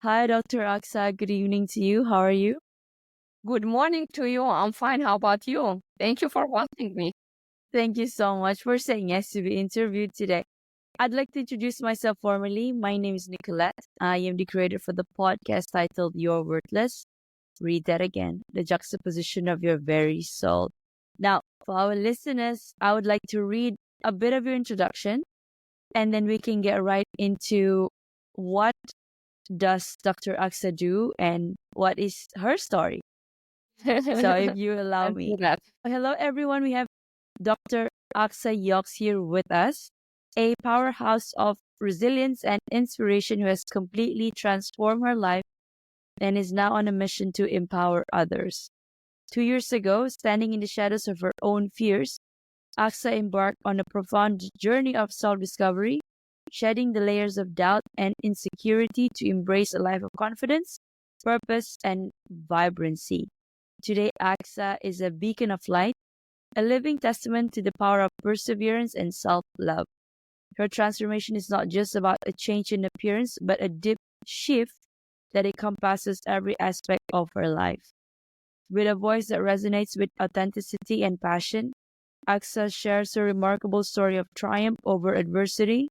Hi, Dr. Axa. Good evening to you. How are you? Good morning to you. I'm fine. How about you? Thank you for wanting me. Thank you so much for saying yes to be interviewed today. I'd like to introduce myself formally. My name is Nicolette. I am the creator for the podcast titled You're Worthless. Read that again. The juxtaposition of your very soul. Now, for our listeners, I would like to read a bit of your introduction and then we can get right into what does Dr. Axa do and what is her story. So if you allow Let's me. do that. Hello, everyone. We have Dr. Axa Yox here with us, a powerhouse of resilience and inspiration who has completely transformed her life and is now on a mission to empower others. 2 years ago, standing in the shadows of her own fears, Axa embarked on a profound journey of self discovery, shedding the layers of doubt and insecurity to embrace a life of confidence, purpose, and vibrancy. Today, Axa is a beacon of light, a living testament to the power of perseverance and self love. Her transformation is not just about a change in appearance, but a deep shift that encompasses every aspect of her life. With a voice that resonates with authenticity and passion, Axa shares her remarkable story of triumph over adversity,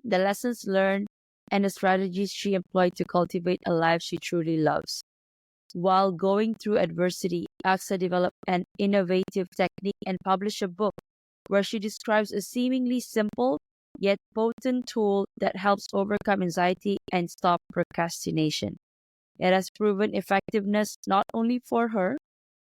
the lessons learned, and the strategies she employed to cultivate a life she truly loves. While going through adversity, Axa developed an innovative technique and published a book where she describes a seemingly simple yet potent tool that helps overcome anxiety and stop procrastination. It has proven effectiveness not only for her,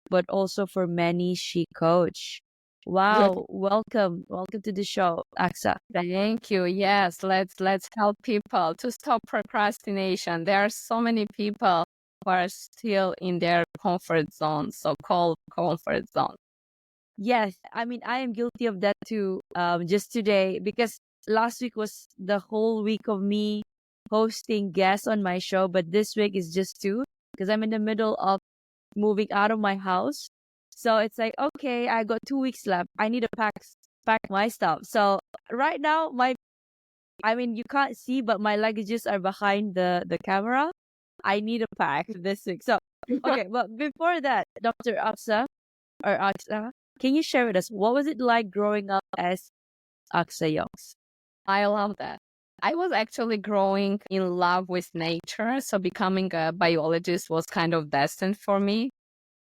but also for many she coached. Wow, welcome. Welcome to the show, Axa. Thank you. Yes, let's help people to stop procrastination. There are so many people who are still in their comfort zone, so-called comfort zone. Yes, I mean, I am guilty of that too. Just today, because last week was the whole week of me hosting guests on my show, but this week is just two because I'm in the middle of moving out of my house. So it's like, okay, I got 2 weeks left. I need to pack my stuff. So right now, I mean, you can't see, but my luggages are behind the camera. I need a pack this week. So okay, but before that, Dr. Aksa, can you share with us what was it like growing up as Axa Yox? I love that. I was actually growing in love with nature, so becoming a biologist was kind of destined for me.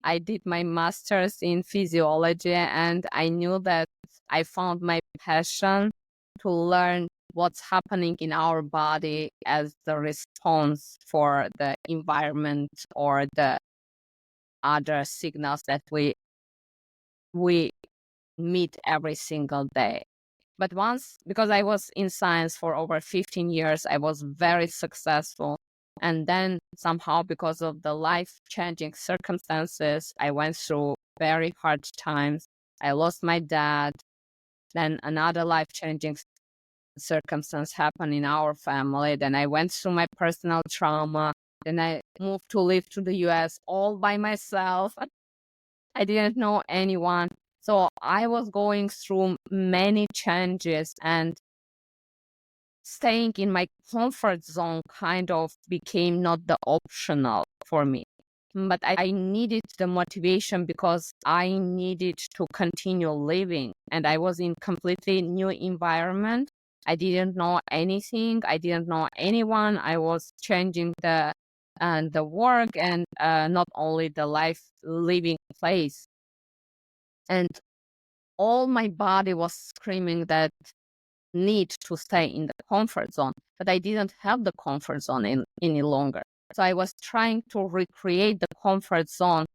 I did my master's in physiology, and I knew that I found my passion to learn what's happening in our body as the response for the environment or the other signals that we meet every single day. But once, because I was in science for over 15 years, I was very successful. And then somehow, because of the life-changing circumstances, I went through very hard times. I lost my dad. Then another life-changing circumstance happened in our family. Then I went through my personal trauma. Then I moved to live to the US all by myself. I didn't know anyone. So I was going through many changes, and staying in my comfort zone kind of became not the optional for me. But I needed the motivation because I needed to continue living, and I was in completely new environment. I didn't know anything. I didn't know anyone. I was changing the work and not only the life living place. And all my body was screaming that need to stay in the comfort zone, but I didn't have the comfort zone any longer. So I was trying to recreate the comfort zone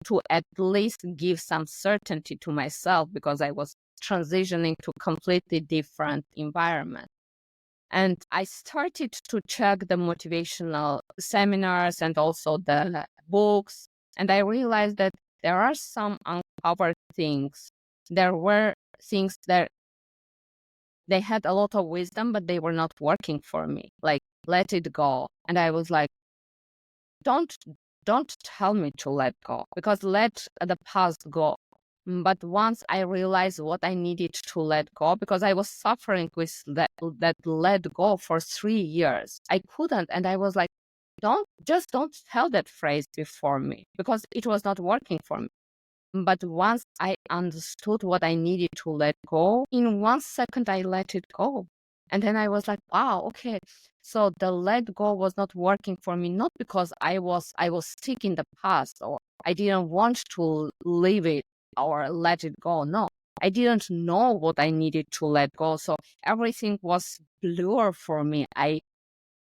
to at least give some certainty to myself because I was transitioning to completely different environment. And I started to check the motivational seminars and also the books. And I realized that there are some uncovered things. There were things that they had a lot of wisdom, but they were not working for me. Like, let it go. And I was like, don't tell me to let go, because let the past go. But once I realized what I needed to let go, because I was suffering with that let go for 3 years, I couldn't. And I was like, don't tell that phrase before me, because it was not working for me. But once I understood what I needed to let go, in 1 second I let it go. And then I was like, wow, okay. So the let go was not working for me, not because I was sick in the past, or I didn't want to leave it or let it go. No, I didn't know what I needed to let go. So everything was blur for me. I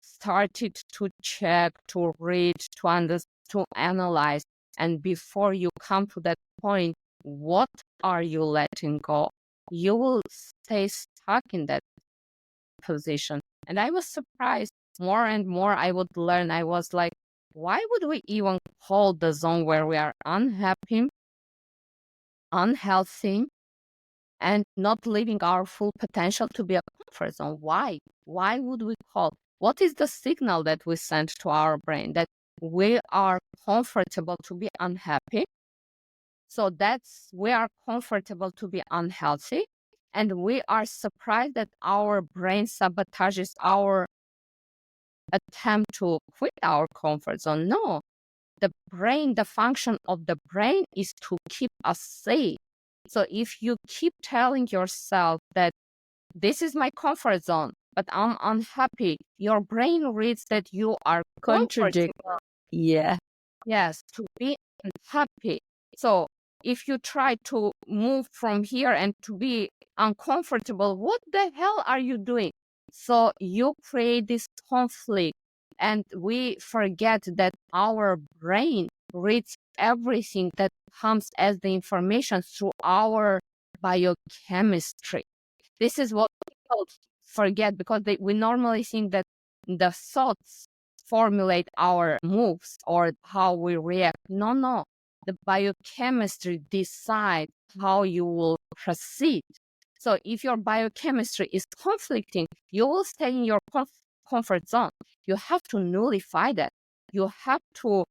started to check, to read, to understand, to analyze. And before you come to that point, what are you letting go? You will stay stuck in that position. And I was surprised. More and more I would learn. I was like, why would we even call the zone where we are unhappy, unhealthy, and not living our full potential to be a comfort zone? Why? Why would we call? What is the signal that we send to our brain that we are comfortable to be unhappy? So we are comfortable to be unhealthy, and we are surprised that our brain sabotages our attempt to quit our comfort zone. No, the function of the brain is to keep us safe. So if you keep telling yourself that this is my comfort zone, but I'm unhappy, your brain reads that you are Contradict. comfortable. Yeah. Yes, to be unhappy. So if you try to move from here and to be uncomfortable, what the hell are you doing? So you create this conflict, and we forget that our brain reads everything that comes as the information through our biochemistry. This is what people forget, because we normally think that the thoughts formulate our moves or how we react. No, no. The biochemistry decides how you will proceed. So if your biochemistry is conflicting, you will stay in your comfort zone. You have to nullify that. You have to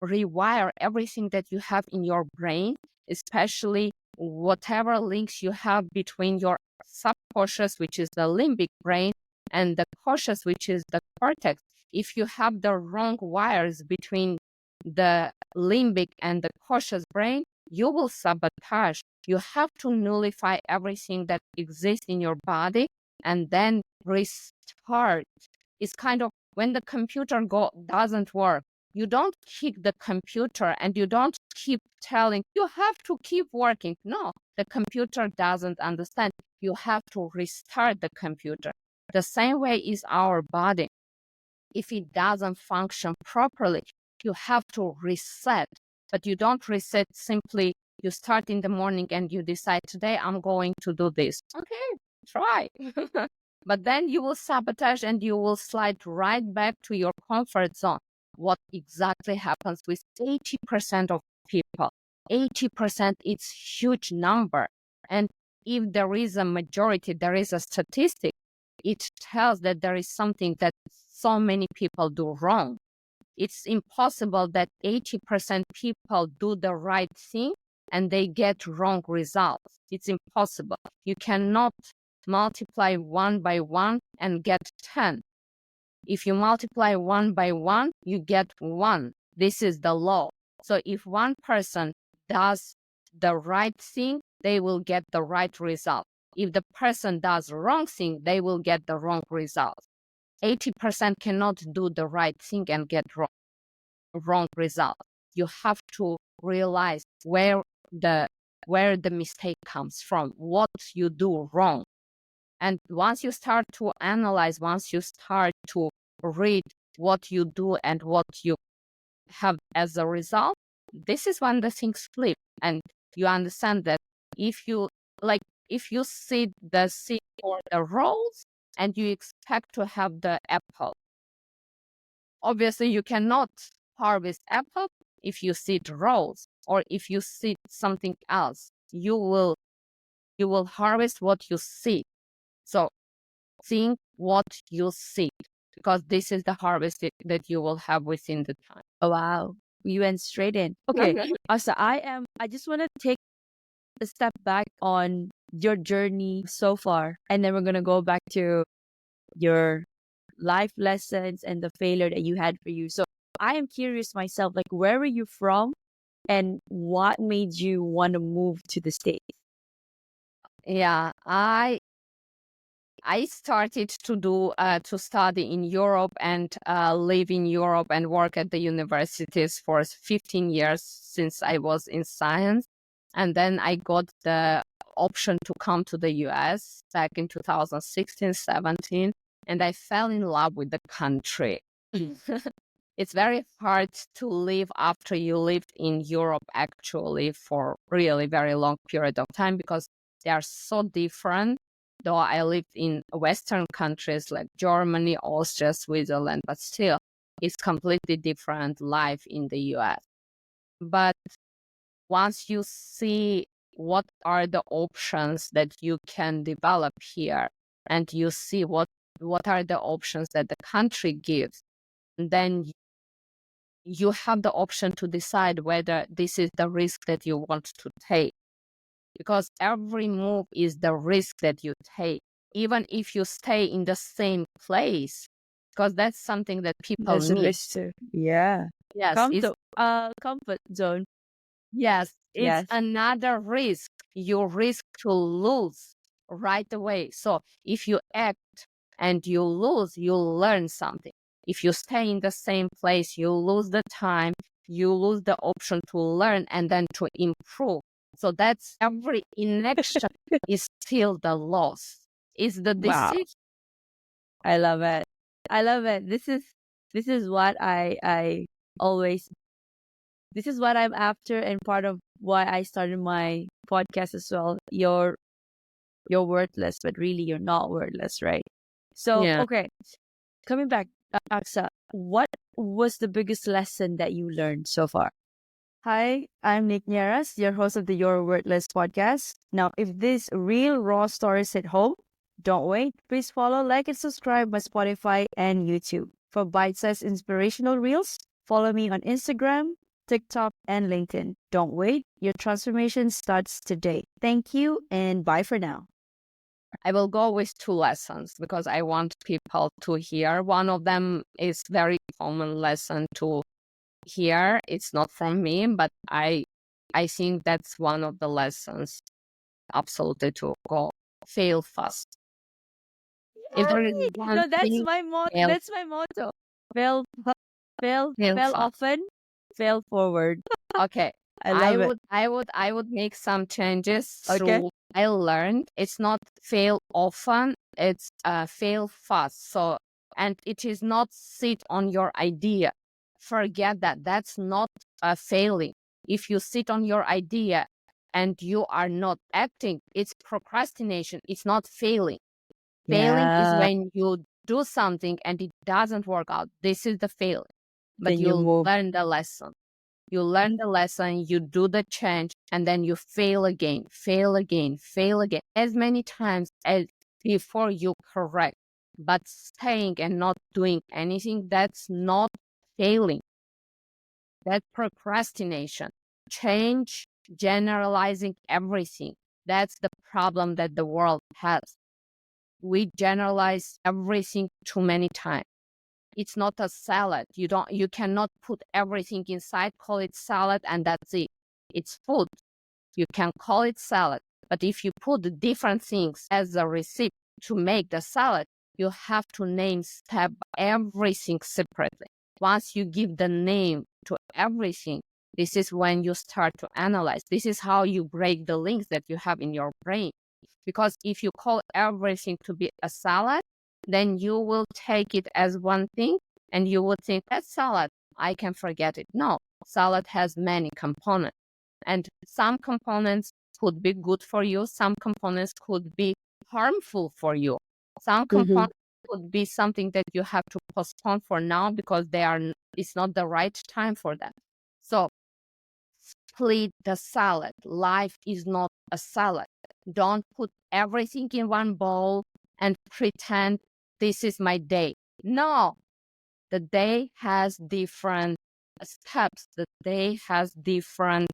rewire everything that you have in your brain, especially whatever links you have between your subconscious, which is the limbic brain, and the conscious, which is the cortex. If you have the wrong wires between the limbic and the conscious brain, you will sabotage. You have to nullify everything that exists in your body and then restart. It's kind of when the computer doesn't work, you don't kick the computer and you don't keep telling you have to keep working. No, the computer doesn't understand. You have to restart the computer. The same way is our body. If it doesn't function properly, you have to reset. But you don't reset simply. You start in the morning and you decide, today I'm going to do this. Okay, try. But then you will sabotage and you will slide right back to your comfort zone. What exactly happens with 80% of people? 80%, it's huge number. And if there is a majority, there is a statistic, it tells that there is something that so many people do wrong. It's impossible that 80% people do the right thing and they get wrong results. It's impossible. You cannot multiply 1 by 1 and get 10. If you multiply 1 by 1, you get 1. This is the law. So if one person does the right thing, they will get the right result. If the person does the wrong thing, they will get the wrong result. 80% cannot do the right thing and get wrong result. You have to realize where the mistake comes from, what you do wrong. And once you start to analyze, once you start to read what you do and what you have as a result, this is when the things flip. And you understand that if you see the seed or the rose and you expect to have the apple, obviously you cannot harvest apple if you seed rose, or if you seed something else. You will harvest what you seed. So think what you seed, because this is the harvest that you will have within the time. Oh, wow. You went straight in. Okay. Asa, I just want to take a step back on your journey so far. And then we're going to go back to your life lessons and the failure that you had for you. So I am curious myself, like, where were you from and what made you want to move to the States? Yeah, I started to study in Europe and live in Europe and work at the universities for 15 years since I was in science. And then I got the option to come to the US back in 2016, 17, and I fell in love with the country. It's very hard to live after you lived in Europe actually for really very long period of time because they are so different. Though I lived in Western countries like Germany, Austria, Switzerland, but still it's completely different life in the US. But once you see what are the options that you can develop here and you see what are the options that the country gives, then you have the option to decide whether this is the risk that you want to take. Because every move is the risk that you take, even if you stay in the same place, because that's something that people There's a miss. risk too. Yeah. Yes, Comfort zone. yes, it's Yes. another risk. You risk to lose right away. So if you act and you lose, you'll learn something. If you stay in the same place, you lose the time, you lose the option to learn and then to improve. So that's every inaction is still the loss. Is the Wow. decision. I love it. I love it. This is what I always this is what I'm after and part of why I started my podcast as well. You're worthless, but really you're not worthless, right? So, Yeah. okay, coming back, Aksa, what was the biggest lesson that you learned so far? Hi, I'm Nick Nieras, your host of the Your Worthless podcast. Now, if these real raw stories hit home, don't wait. Please follow, like, and subscribe my Spotify and YouTube. For bite-sized inspirational reels, follow me on Instagram, TikTok, and LinkedIn. Don't wait. Your transformation starts today. Thank you, and bye for now. I will go with two lessons because I want people to hear. One of them is very common lesson to hear. It's not from me, but I think that's one of the lessons absolutely to go fail fast. If there is Yay! one No, that's thing, my motto. fail, That's my motto. Fail, fail fail fast. often, fail forward. Okay. I love it. I would make some changes Okay. through I learned. It's not fail often, it's fail fast. So and it is not sit on your idea. Forget that. That's not failing. If you sit on your idea and you are not acting, it's procrastination. It's not failing. Failing is Yeah. when you do something and it doesn't work out. This is the failing. But Then you you'll move. learn the lesson. You learn the lesson, you do the change, and then you fail again, fail again, fail again, as many times as before you correct. But staying and not doing anything, that's not failing. That's procrastination. Change, generalizing everything. That's the problem that the world has. We generalize everything too many times. It's not a salad. You cannot put everything inside, call it salad, and that's it. It's food. You can call it salad. But if you put different things as a recipe to make the salad, you have to name step everything separately. Once you give the name to everything, this is when you start to analyze. This is how you break the links that you have in your brain. Because if you call everything to be a salad, then you will take it as one thing and you will think that's salad. I can forget it. No, salad has many components. And some components could be good for you. Some components could be harmful for you. Some Mm-hmm. components could be something that you have to postpone for now because it's not the right time for that. So split the salad. Life is not a salad. Don't put everything in one bowl and pretend this is my day. No, the day has different steps. The day has different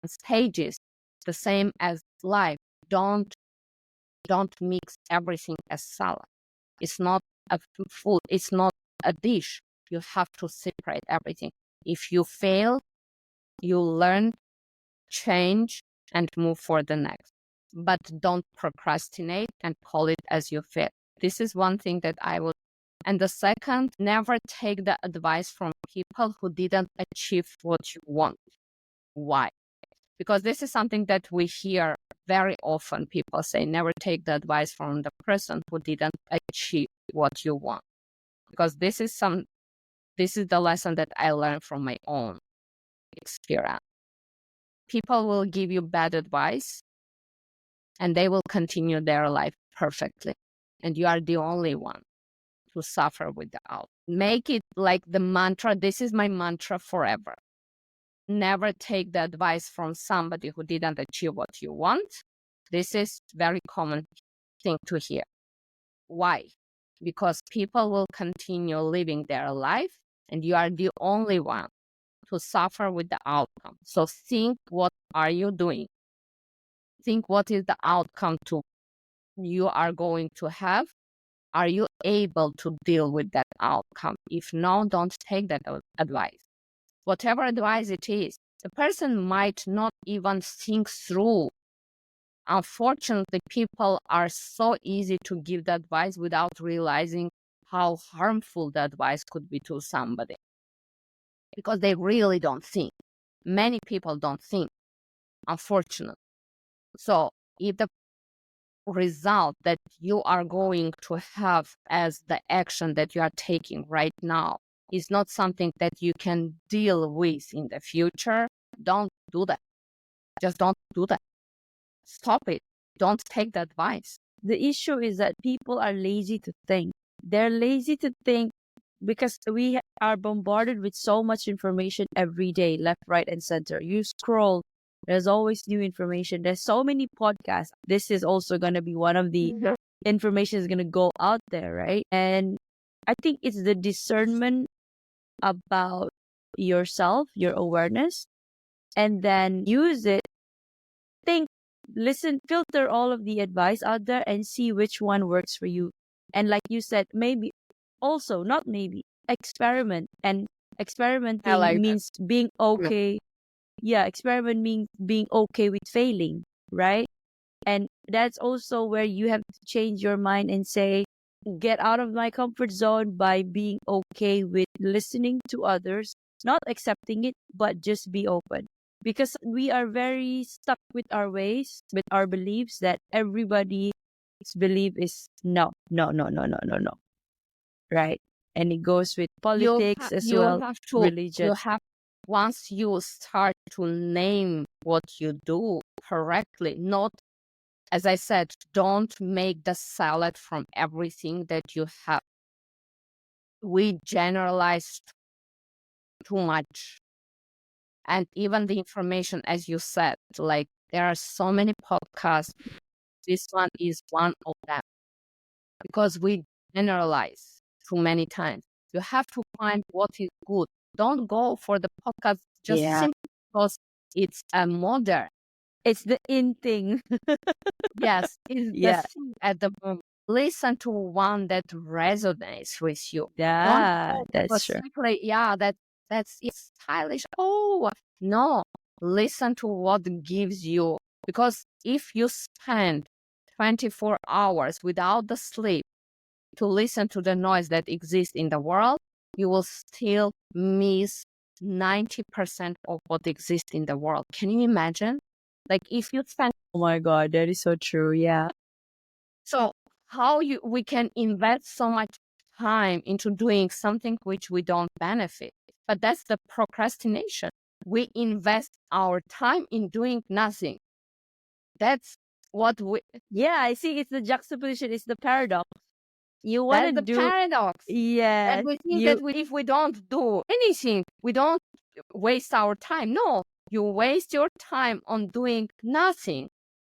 stages. The same as life. Don't mix everything as salad. It's not a food. It's not a dish. You have to separate everything. If you fail, you learn, change, and move for the next. But don't procrastinate and call it as you fail. This is one thing that I would. And the second, never take the advice from people who didn't achieve what you want. Why? Because this is something that we hear very often. People say, never take the advice from the person who didn't achieve what you want. Because this is the lesson that I learned from my own experience. People will give you bad advice and they will continue their life perfectly. And you are the only one to suffer with the out. Make it like the mantra. This is my mantra forever. Never take the advice from somebody who didn't achieve what you want. This is very common thing to hear. Why? Because people will continue living their life and you are the only one to suffer with the outcome. So think, what are you doing? Think what is the outcome to you are going to have. Are you able to deal with that outcome? If no, don't take that advice. Whatever advice it is, the person might not even think through. Unfortunately, people are so easy to give the advice without realizing how harmful the advice could be to somebody. Because they really don't think. Many people don't think, unfortunately. So if the result that you are going to have as the action that you are taking right now is not something that you can deal with in the future, don't do that. Just don't do that. Stop it. Don't take the advice. The issue is that people are lazy to think. They're lazy to think because we are bombarded with so much information every day, left, right, and center. You scroll, there's always new information. There's so many podcasts. This is also going to be one of the information is going to go out there, right? And I think it's the discernment about yourself, your awareness, and then use it. Think, listen, filter all of the advice out there and see which one works for you. And like you said, maybe also, not maybe, experiment. And I experimenting like that. means being okay. Yeah, experiment means being okay with failing, right? And that's also where you have to change your mind and say, get out of my comfort zone by being okay with listening to others, not accepting it, but just be open. Because we are very stuck with our ways, with our beliefs that everybody's belief is no, no, no, no, no, no, no. Right? And it goes with politics as You well, have to, religion. once you start to name what you do correctly, not, as I said, don't make the salad from everything that you have. We generalize too much. And even the information, as you said, like there are so many podcasts. This one is one of them because we generalize too many times. You have to find what is good. Don't go for the podcast just Yeah. simply because it's a modern. It's the in thing. Yes, it's the Yeah. thing at the moment. Listen to one that resonates with you. Don't Yeah, go that's true. simply, yeah, that's it's stylish. Oh no, listen to what gives you, because if you spend 24 hours without the sleep to listen to the noise that exists in the world, you will still miss 90% of what exists in the world. Can you imagine? Like if you spend, Oh my God, that is so true. Yeah. so how we can invest so much time into doing something which we don't benefit. But that's the procrastination. We invest our time in doing nothing. That's what we, Yeah, I see it's the juxtaposition, it's the paradox. You want to that's the do, paradox. yeah, And we think you, that if we don't do anything, we don't waste our time. No, you waste your time on doing nothing.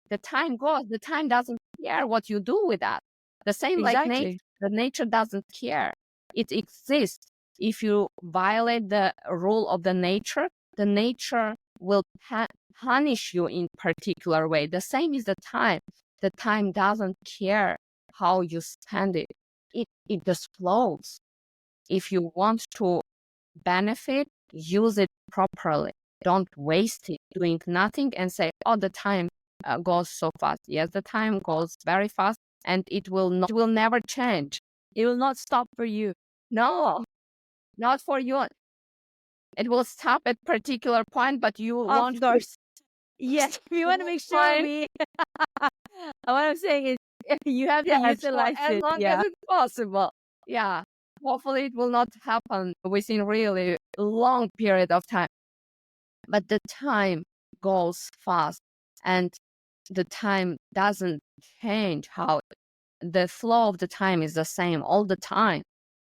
The time goes, the time doesn't care what you do with that. The same like nature, exactly. the nature doesn't care. It exists. If you violate the rule of the nature will punish you in particular way. The same is the time. The time doesn't care how you spend it. It it just flows. If you want to benefit, use it properly. Don't waste it doing nothing and say, oh, the time goes so fast. Yes, the time goes very fast, and it will never change. It will not stop for you. No, not for you. It will stop at particular point, but you want Of to course. Yes, we want to make sure find- we. What I'm saying is, you have to yes, for utilize as it. long Yeah. as it's possible. Yeah. Hopefully it will not happen within really long period of time. But the time goes fast, and the time doesn't change. How the flow of the time is the same all the time.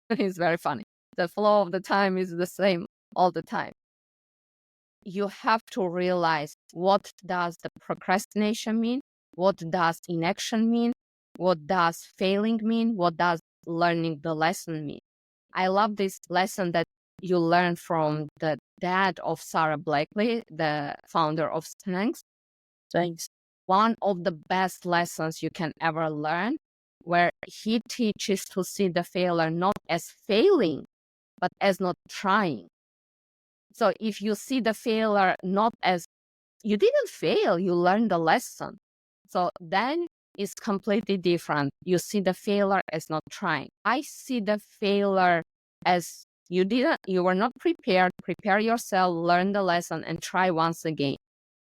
It's very funny. The flow of the time is the same all the time. You have to realize, what does the procrastination mean? What does inaction mean? What does failing mean? What does learning the lesson mean? I love this lesson that you learn from the dad of Sarah Blakely, the founder of Strengths. Thanks. One of the best lessons you can ever learn, where he teaches to see the failure not as failing, but as not trying. So if you see the failure not as you didn't fail, you learned the lesson. So then it's completely different. You see the failure as not trying. I see the failure as you were not prepared. Prepare yourself, learn the lesson, and try once again.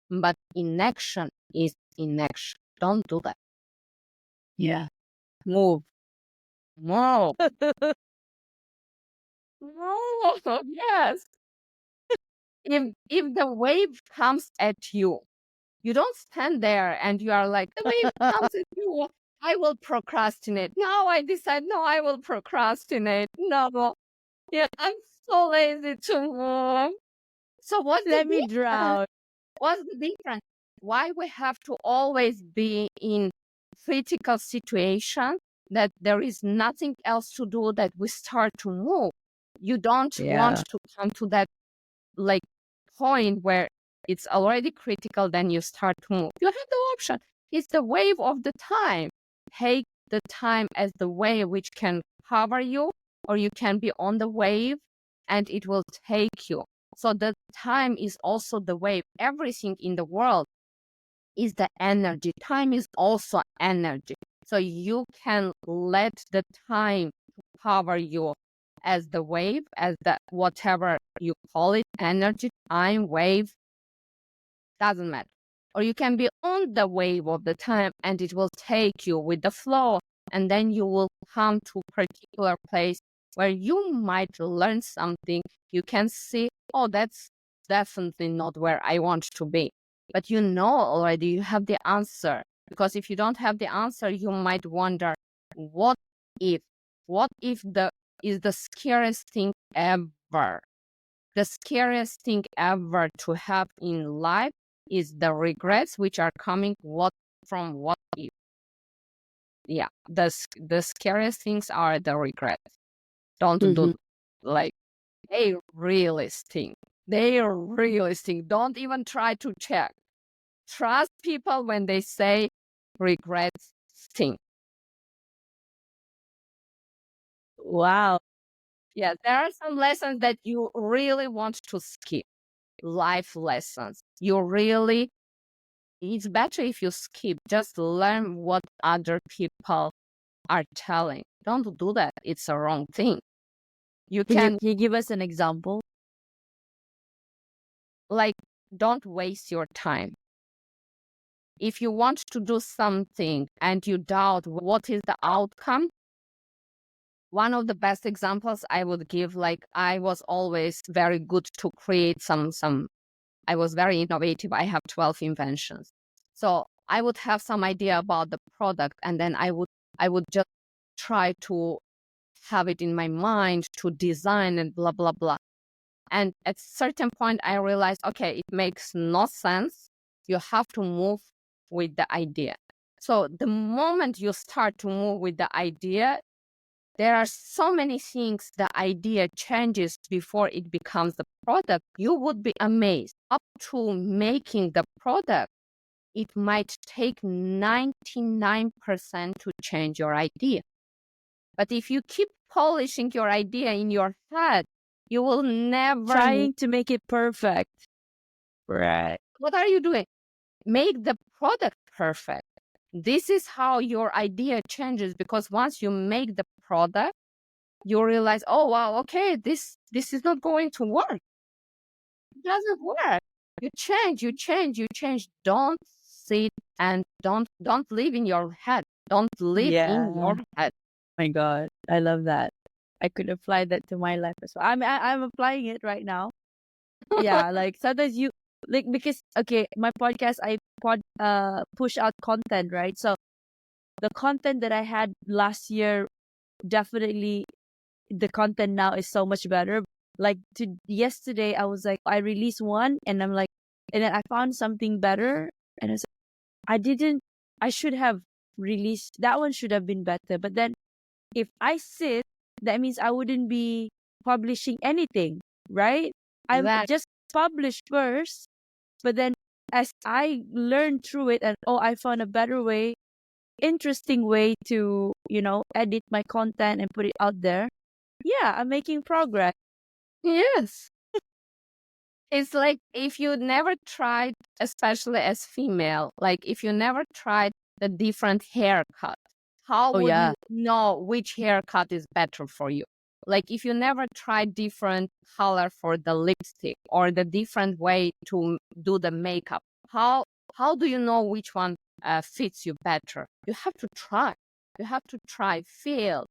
But inaction is inaction. Don't do that. Yeah. Move. Move. Move. Yes. If the wave comes at you, you don't stand there and you are like, the wave comes at you, I will procrastinate. Now I decide, no, I will procrastinate. No. Yeah, I'm so lazy to move. So what's Let the me difference? drown. What's the difference? Why we have to always be in critical situation that there is nothing else to do, that we start to move? You don't want Yeah. to come to that like point where it's already critical, then you start to move. You have the option. It's the wave of the time. Take the time as the wave which can cover you, or you can be on the wave and it will take you. So the time is also the wave. Everything in the world is the energy. Time is also energy. So you can let the time cover you as the wave, as the whatever you call it, energy, time, wave, doesn't matter. Or you can be on the wave of the time and it will take you with the flow. And then you will come to a particular place where you might learn something. You can see, oh, that's definitely not where I want to be. But you know already, you have the answer. Because if you don't have the answer, you might wonder, what if? What if is the scariest thing ever? The scariest thing ever to have in life is the regrets which are coming from what if. Yeah, the scariest things are the regrets. Don't do like they really stink. They really stink. Don't even try to check. Trust people when they say regrets stink. Wow. Yeah, there are some lessons that you really want to skip. Life lessons. It's better if you skip. Just learn what other people are telling. Don't do that. It's a wrong thing. Can you give us an example? Like, don't waste your time. If you want to do something and you doubt what is the outcome, one of the best examples I would give, like, I was always very good to create I was very innovative. I have 12 inventions. So I would have some idea about the product, and then I would just try to have it in my mind to design and blah, blah, blah. And at a certain point, I realized, okay, it makes no sense. You have to move with the idea. So the moment you start to move with the idea, there are so many things the idea changes before it becomes the product. You would be amazed. Up to making the product, it might take 99% to change your idea. But if you keep polishing your idea in your head, you will never Trying to make it perfect. Right. What are you doing? Make the product perfect. This is how your idea changes, because once you make the product, you realize, oh wow, okay, this is not going to work. It doesn't work. You change. Don't sit and don't live in your head. Don't live in Yeah. your head. My God, I love that. I could apply that to my life as well. I'm applying it right now. Yeah, like sometimes you like, because okay, my podcast, I push out content, right? So the content that I had last year, definitely the content now is so much better. Like yesterday, I was like, I released one, and I'm like, and then I found something better, and it's I didn't. I should have released that one. Should have been better, but then if I sit, that means I wouldn't be publishing anything, right? I That just publish first, but then as I learn through it, and I found a better way, interesting way to, edit my content and put it out there. Yeah, I'm making progress. yes. It's like if you never tried, especially as female, like if you never tried the different haircut, how Oh would yeah. you know which haircut is better for you? Like if you never tried different color for the lipstick or the different way to do the makeup, how do you know which one fits you better? You have to try. You have to try, fail,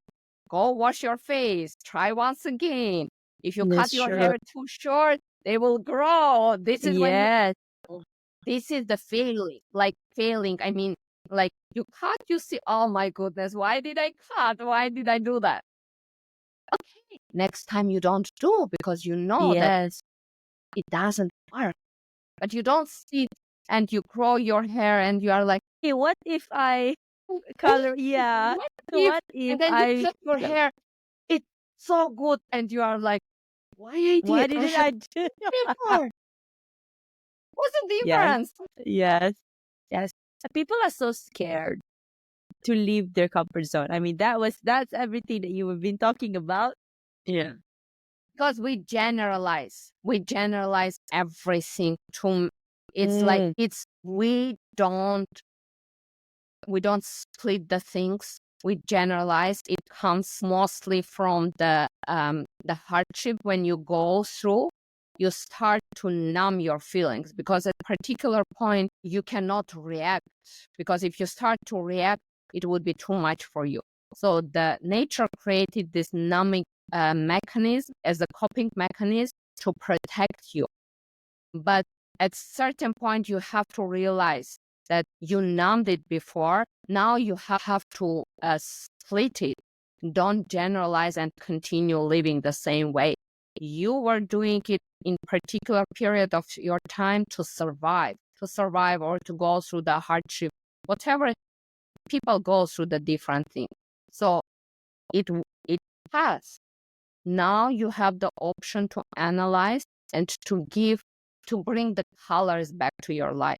go wash your face, try once again. If you cut That's your true. hair too short, they will grow. This is when Yes. this is the failing. Like failing, I mean, like you cut, you see, oh my goodness, why did I cut? Why did I do that? Okay, next time you don't do, because you know that Yes. it doesn't work. But you don't sit and you grow your hair and you are like, Hey, what if I color? Yeah. what if? What if And then you I? cut your hair, it's so good, and you are like, why I Why did? I didn't had I do? before. What's the Yes. difference? Yes. Yes. People are so scared to leave their comfort zone. I mean, that's everything that you have been talking about. Yeah. Because we generalize everything to, it's like Mm. it's we don't split the things, we generalize. It comes mostly from the hardship. When you go through, you start to numb your feelings, because at a particular point you cannot react, because if you start to react, it would be too much for you. So the nature created this numbing mechanism as a coping mechanism to protect you. But at certain point, you have to realize that you numbed it before. Now you have to split it. Don't generalize and continue living the same way. You were doing it in particular period of your time to survive, or to go through the hardship, whatever. People go through the different things. So it has. Now you have the option to analyze and to bring the colors back to your life.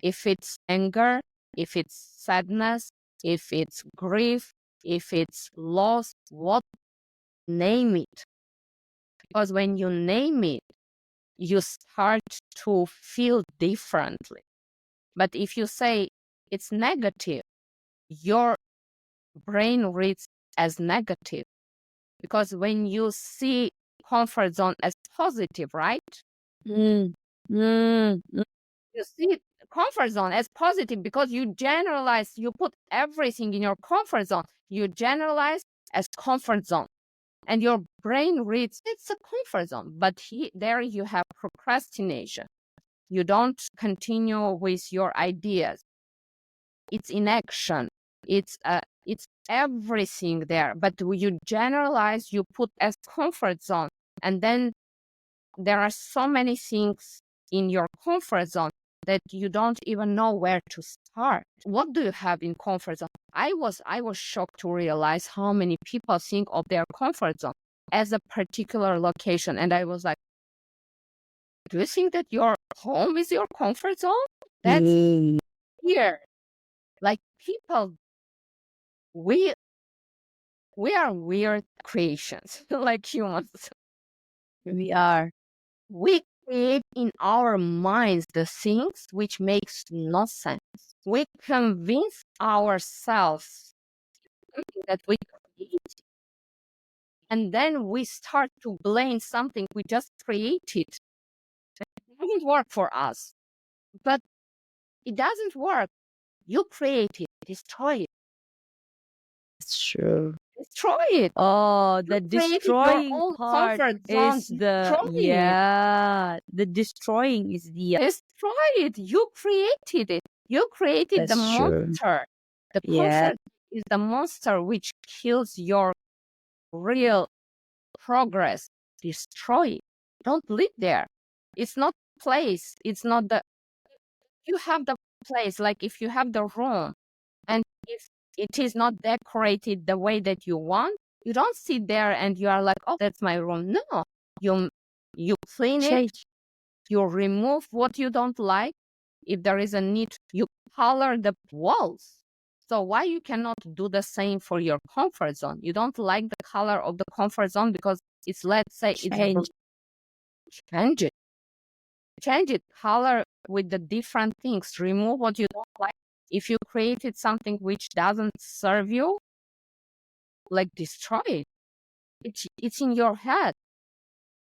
If it's anger, if it's sadness, if it's grief, if it's loss, name it. Because when you name it, you start to feel differently. But if you say it's negative, your brain reads as negative. Because when you see comfort zone as positive, right? Mm. Mm. Mm. You see comfort zone as positive because you generalize, you put everything in your comfort zone. You generalize as comfort zone. And your brain reads it's a comfort zone. But there you have procrastination. You don't continue with your ideas. It's inaction. It's everything there. But you generalize, you put as comfort zone. And then there are so many things in your comfort zone that you don't even know where to start. What do you have in comfort zone? I was shocked to realize how many people think of their comfort zone as a particular location. And I was like, do you think that your home is your comfort zone? That's Mm. here. Like people, we We are weird creations, like humans. We are. We create in our minds the things which makes no sense. We convince ourselves that we create, and then we start to blame something we just created. It doesn't work for us, but it doesn't work. You create it, destroy it, It's true. destroy it. Oh, the You created your destroying own part comfort zone. is Destroy it. the destroying is the, Destroy it. You created it. You created the that's true. monster. The Yeah, comfort is the monster which kills your real progress. Destroy it. Don't live there. It's not place. It's not the, you have the place, like if you have the room and if it is not decorated the way that you want, you don't sit there and you are like, oh, that's my room. No, you clean it, change. you remove what you don't like. If there is a need, you color the walls. So why you cannot do the same for your comfort zone? You don't like the color of the comfort zone because it's, let's say, it's Change. change it. Change it. Color with the different things. Remove what you don't like. If you created something which doesn't serve you, like destroy it. It's in your head.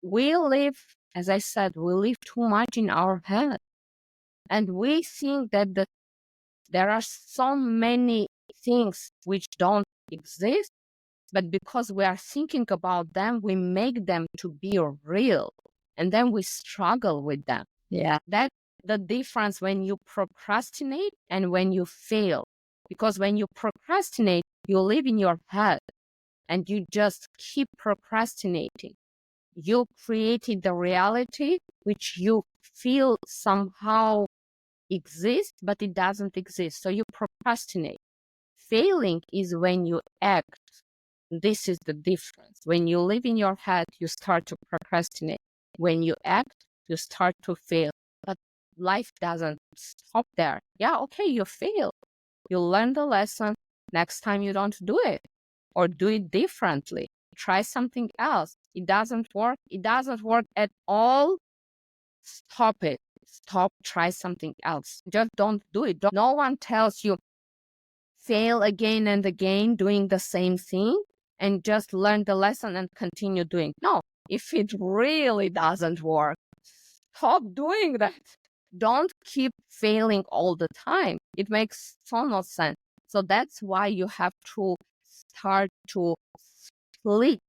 We live, as I said, we live too much in our head. And we think that there are so many things which don't exist, but because we are thinking about them, we make them to be real. And then we struggle with them. Yeah. That's the difference when you procrastinate and when you fail. Because when you procrastinate, you live in your head and you just keep procrastinating. You created the reality which you feel somehow exists, but it doesn't exist. So you procrastinate. Failing is when you act. This is the difference. When you live in your head, you start to procrastinate. When you act, you start to fail. But life doesn't stop there. Yeah, okay, you fail. You learn the lesson. Next time you don't do it or do it differently. Try something else. It doesn't work. It doesn't work at all. Stop it. Stop. Try something else. Just don't do it. No one tells you fail again and again doing the same thing and just learn the lesson and continue doing. No, if it really doesn't work, stop doing that. Don't keep failing all the time. It makes so much sense. So that's why you have to start to split.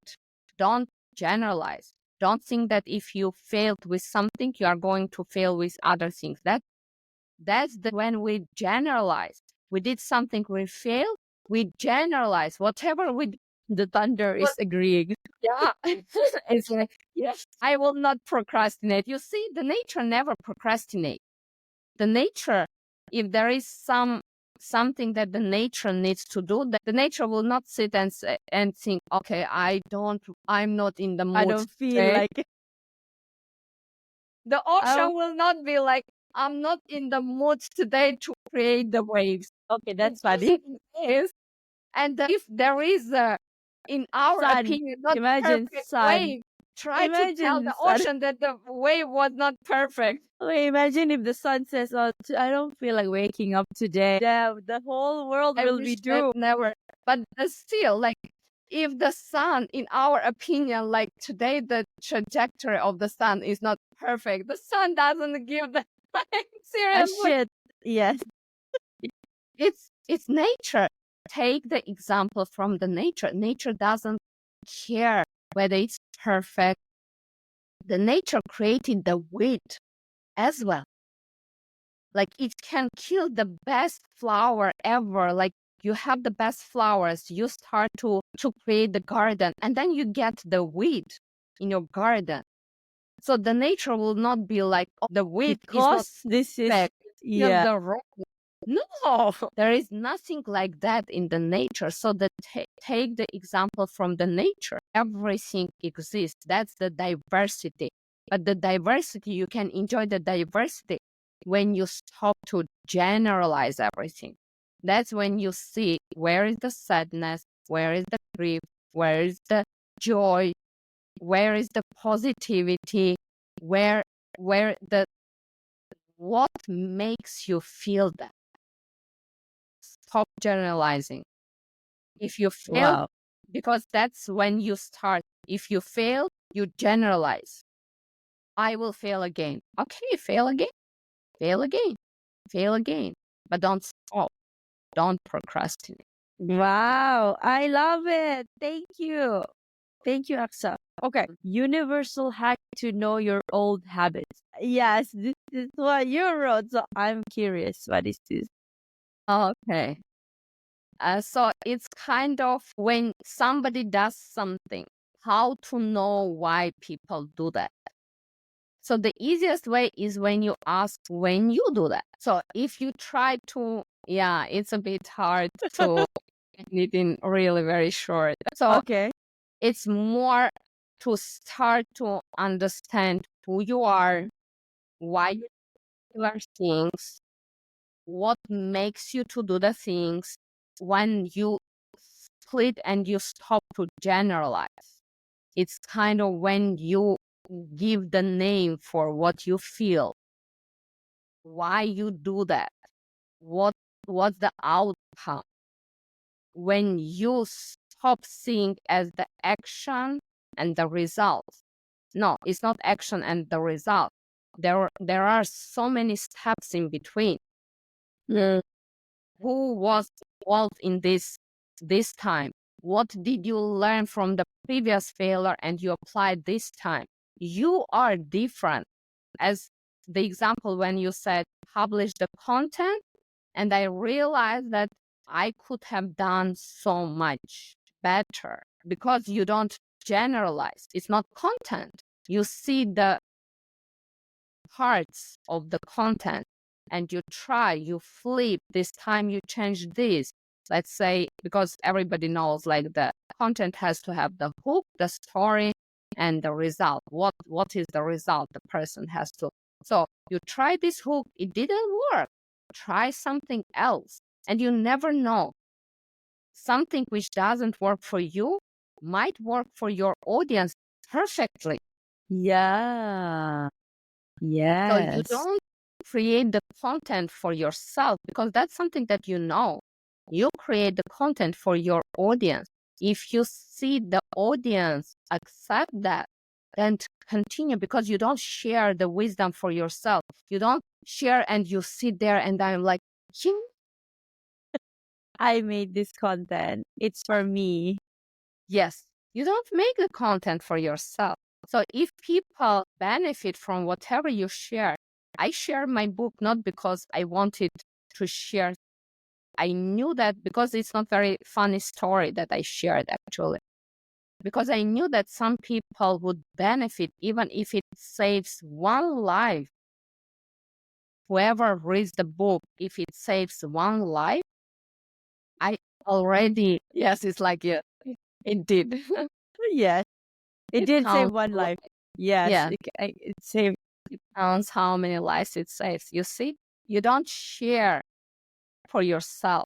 Don't generalize. Don't think that if you failed with something, you are going to fail with other things. That's when we generalize. We did something, we failed, we generalize. Whatever we did, The thunder is agreeing. yeah. It's like, yes, I will not procrastinate. You see, the nature never procrastinate. The nature, if there is something that the nature needs to do, the nature will not sit and think, okay, I'm not in the mood. I don't feel today. like it. The ocean will not be like, I'm not in the mood today to create the waves. Okay, that's funny. Yes. And if there is in our Sun. opinion, not Imagine perfect sun. wave, try to tell Imagine the sun. ocean that the wave was not perfect. Okay, imagine if the sun says, "Oh, I don't feel like waking up today." The whole world I will wish be that doomed. never. But still, like, if the sun, in our opinion, like today, the trajectory of the sun is not perfect. The sun doesn't give the seriously. Shit. Yes. It's nature. Take the example from the nature. Nature doesn't care whether it's perfect. The nature created the wheat as well. Like it can kill the best flower ever. Like you have the best flowers, you start to create the garden, and then you get the weed in your garden. So the nature will not be like, oh, the weed is not Because this is perfect. yeah. The wrong. No, there is nothing like that in the nature. So take the example from the nature. Everything exists. That's the diversity. But the diversity, you can enjoy the diversity when you stop to generalize everything. That's when you see where is the sadness, Where is the grief? Where is the joy? Where is the positivity? Where the what makes you feel that? Stop generalizing. If you fail, Wow. because that's when you start. If you fail, you generalize. I will fail again. Okay, fail again, fail again, fail again. But don't stop. Don't procrastinate. Wow. I love it. Thank you. Thank you, Aksa. Okay. Universal hack to know your old habits. Yes, this is what you wrote. So I'm curious. What is this? Okay. So it's kind of when somebody does something, how to know why people do that. So the easiest way is when you ask when you do that. So if you try to, yeah, it's a bit hard to get it in really very short. So Okay. it's more to start to understand who you are, why you do particular things, what makes you to do the things, when you split and you stop to generalize. It's kind of when you give the name for what you feel, why you do that, what what's the outcome. When you stop seeing as the action and the result. No, it's not action and the result. There are so many steps in between. Mm. Who was involved in this time? What did you learn from the previous failure and you applied this time? You are different. As the example when you said publish the content, and I realized that I could have done so much better because you don't generalize. It's not content. You see the parts of the content and you try, you flip, this time you change this. Let's say, because everybody knows like the content has to have the hook, the story, and the result. What is the result the person has to? So you try this hook, it didn't work. Try something else. And you never know. Something which doesn't work for you might work for your audience perfectly. Yeah. So you Yes. don't create the content for yourself because that's something that you know. You create the content for your audience. If you see the audience accept that, then continue because you don't share the wisdom for yourself. You don't share and you sit there and I'm like, "Hmm, I made this content. It's for me. yes, you don't make the content for yourself. So if people benefit from whatever you share, I share my book not because I wanted to share. I knew that because it's not very funny story that I shared actually. Because I knew that some people would benefit even if it saves one life. Whoever reads the book, if it saves one life, I already, yes, it's like, yeah, it did. Yes. It It did save counts. one life. Yes. Yeah, It saved. it counts how many lives it saves. You see, you don't share for yourself.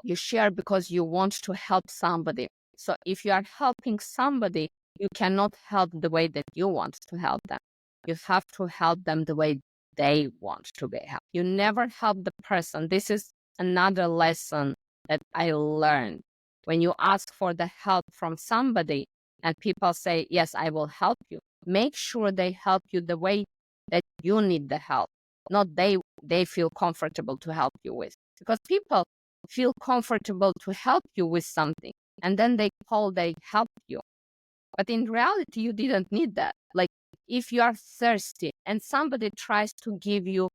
You share because you want to help somebody. So if you are helping somebody, you cannot help the way that you want to help them. You have to help them the way they want to be helped. You never help the person. This is another lesson that I learned. When you ask for the help from somebody and people say, yes, I will help you, make sure they help you the way that you need the help, not they feel comfortable to help you with. Because people feel comfortable to help you with something and then they help you, but in reality you didn't need that. Like if you are thirsty and somebody tries to give you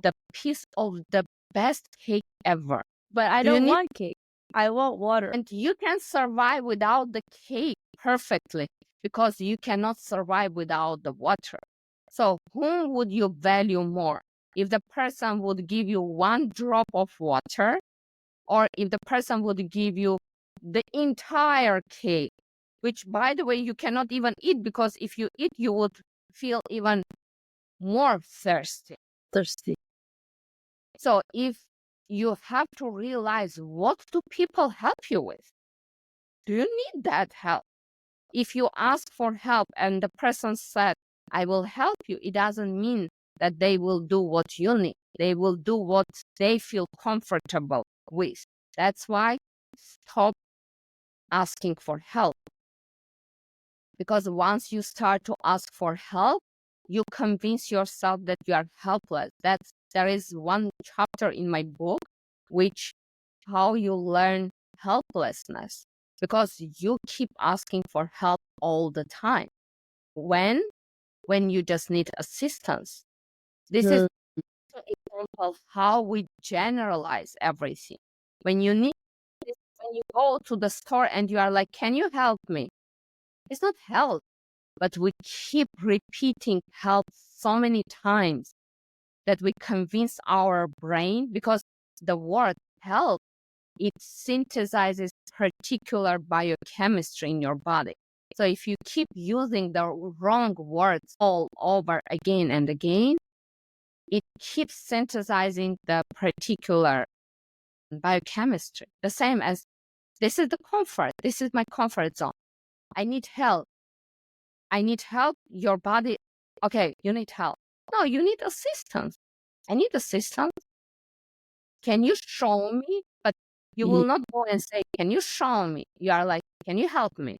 the piece of the best cake ever, But I do you don't need? want cake. I want water. And you can survive without the cake perfectly because you cannot survive without the water. So whom would you value more? If the person would give you one drop of water, or if the person would give you the entire cake, which by the way, you cannot even eat because if you eat, you would feel even more thirsty. Thirsty. So if you have to realize what do people help you with? do you need that help? If you ask for help and the person said, I will help you, it doesn't mean that they will do what you need. They will do what they feel comfortable with. That's why stop asking for help. Because once you start to ask for help, you convince yourself that you are helpless. There is one chapter in my book, which how you learn helplessness, because you keep asking for help all the time when you just need assistance. This is an example how we generalize everything. When you need this, when you go to the store and you are like, can you help me? It's not help, but we keep repeating help so many times that we convince our brain, because the word help, it synthesizes particular biochemistry in your body. So if you keep using the wrong words all over again and again, it keeps synthesizing the particular biochemistry. The same as, this is the comfort. This is my comfort zone. I need help. I need help. Your body, okay, you need help. No, you need assistance. I need assistance. Can you show me? But you will not go and say, can you show me? You are like, can you help me?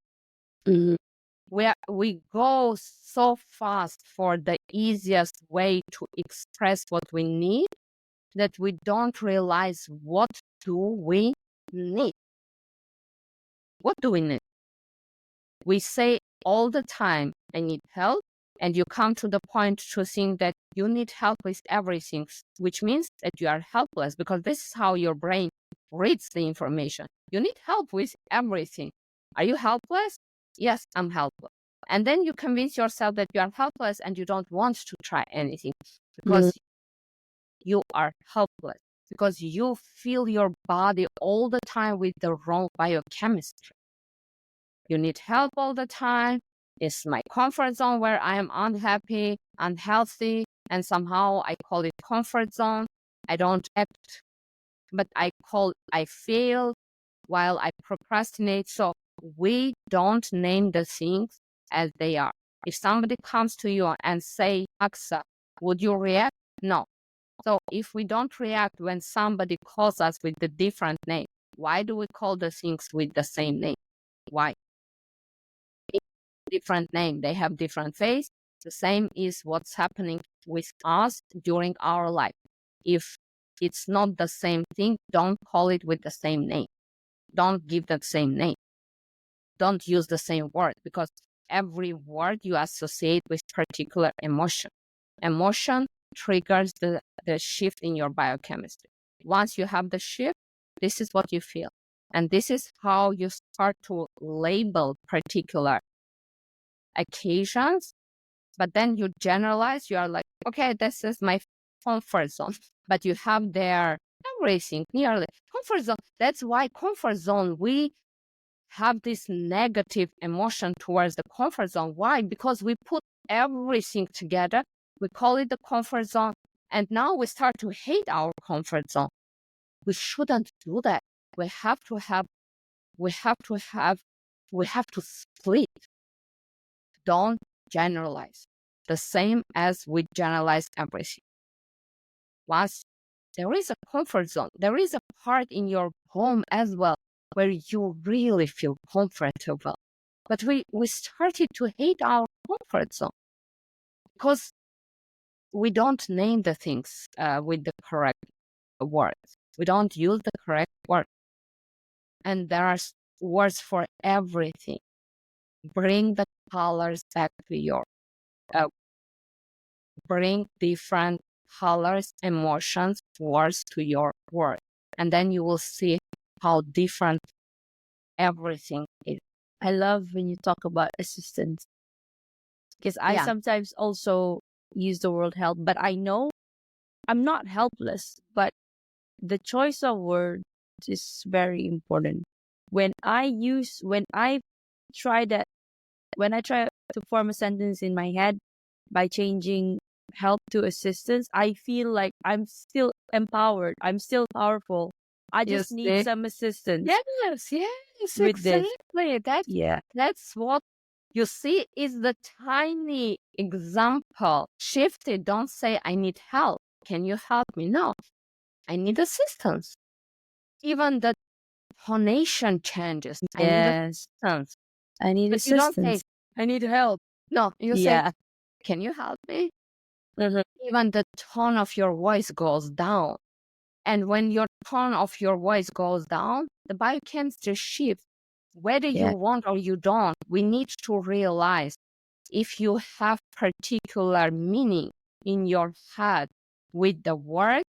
We go so fast for the easiest way to express what we need that we don't realize what do we need. What do we need? We say all the time, I need help, and you come to the point to think that you need help with everything, which means that you are helpless, because this is how your brain reads the information. You need help with everything. Are you helpless? Yes, I'm helpless. And then you convince yourself that you are helpless and you don't want to try anything because you are helpless, because you feel your body all the time with the wrong biochemistry. You need help all the time. It's my comfort zone where I am unhappy, unhealthy, and somehow I call it comfort zone. I don't act, but I fail while I procrastinate. So we don't name the things as they are. If somebody comes to you and say, Axa, would you react? No. So if we don't react when somebody calls us with the different name, why do we call the things with the same name? Why? Different name, they have different face. The same is what's happening with us during our life. If it's not the same thing, don't call it with the same name. Don't give the same name. Don't use the same word, because every word you associate with particular emotion. Emotion triggers the shift in your biochemistry. Once you have the shift, this is what you feel. And this is how you start to label particular occasions, but then you generalize. You are like, okay, this is my comfort zone, but you have there everything nearly comfort zone. That's why comfort zone, we have this negative emotion towards the comfort zone. Why? Because we put everything together, we call it the comfort zone, and now we start to hate our comfort zone. We shouldn't do that. We have to split. Don't generalize. The same as we generalize everything. Once there is a comfort zone, there is a part in your home as well where you really feel comfortable. But we started to hate our comfort zone because we don't name the things with the correct words. We don't use the correct word. And there are words for everything. Bring the colors back to your bring different colors, emotions, words to your word. And then you will see how different everything is. I love when you talk about assistance, because I sometimes also use the word help, but I know I'm not helpless, but the choice of words is very important. When I try that, when I try to form a sentence in my head by changing help to assistance, I feel like I'm still empowered. I'm still powerful. I You just need see? some assistance Yes, with this. exactly. Yeah. That's what you see is the tiny example. Shift it. Don't say, I need help. Can you help me? No, I need assistance. Even the tonation changes. I need Yes. assistance. I need But you don't say, assistance. I need help. No, you say, Yeah. can you help me? Mhm. Even the tone of your voice goes down. And when your tone of your voice goes down, the biochemistry shifts. Whether you Yeah. want or you don't, we need to realize if you have particular meaning in your head with the word,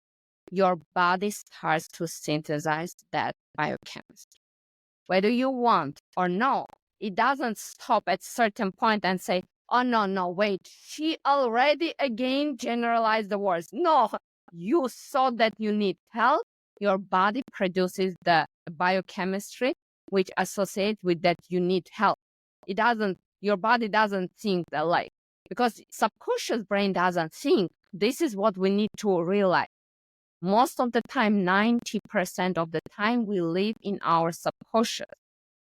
your body starts to synthesize that biochemistry. Whether you want or no, it doesn't stop at certain point and say, oh, no, wait, she already again generalized the words. No, you saw that you need help. Your body produces the biochemistry which associates with that you need help. Your body doesn't think alike because subconscious brain doesn't think. This is what we need to realize. Most of the time, 90% of the time, we live in our subconscious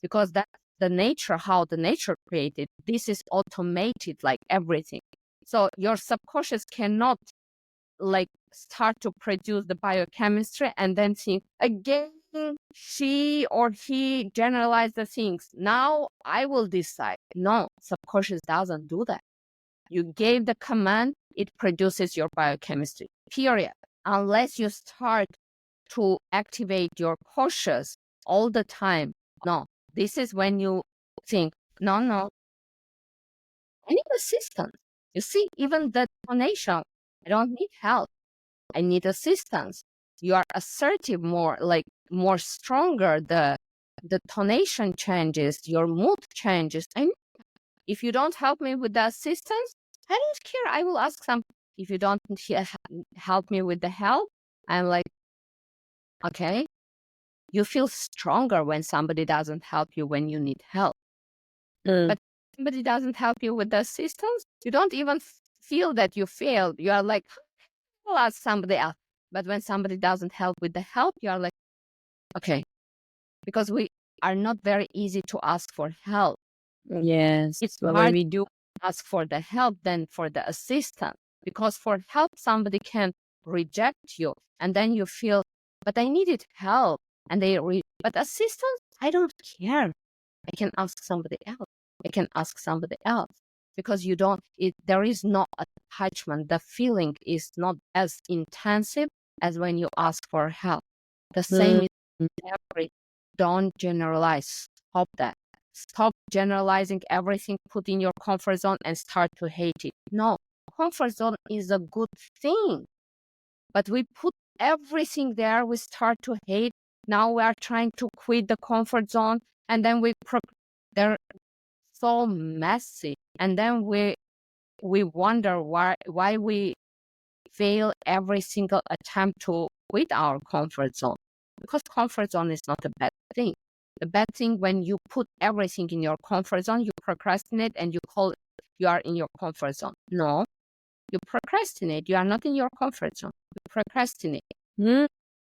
because that's the nature, how the nature created. This is automated like everything. So your subconscious cannot like start to produce the biochemistry and then think again she or he generalized the things. Now I will decide. No, subconscious doesn't do that. You gave the command, it produces your biochemistry, period. Unless you start to activate your conscious all the time. No, this is when you think, no, I need assistance. You see, even the tonation, I don't need help. I need assistance. You are assertive more, like more stronger. The tonation changes, your mood changes. And if you don't help me with the assistance, I don't care. I will ask some. If you don't help me with the help, I'm like, okay. You feel stronger when somebody doesn't help you when you need help. Mm. But somebody doesn't help you with the assistance, you don't even feel that you failed. You are like, I'll ask somebody else. But when somebody doesn't help with the help, you are like, okay. Because we are not very easy to ask for help. Yes. It's But when hard we do, to ask for the help than for the assistance. Because for help, somebody can reject you. And then you feel, but I needed help. And but assistance, I don't care. I can ask somebody else. I can ask somebody else because there is no attachment. The feeling is not as intensive as when you ask for help. The same is Mm. every. Don't generalize. Stop that. Stop generalizing everything, put in your comfort zone and start to hate it. No, comfort zone is a good thing. But we put everything there, we start to hate. Now we are trying to quit the comfort zone and then they're so messy. And then we wonder why we fail every single attempt to quit our comfort zone. Because comfort zone is not a bad thing. The bad thing when you put everything in your comfort zone, you procrastinate and you call it you are in your comfort zone. No, you procrastinate. You are not in your comfort zone. You procrastinate. Mm.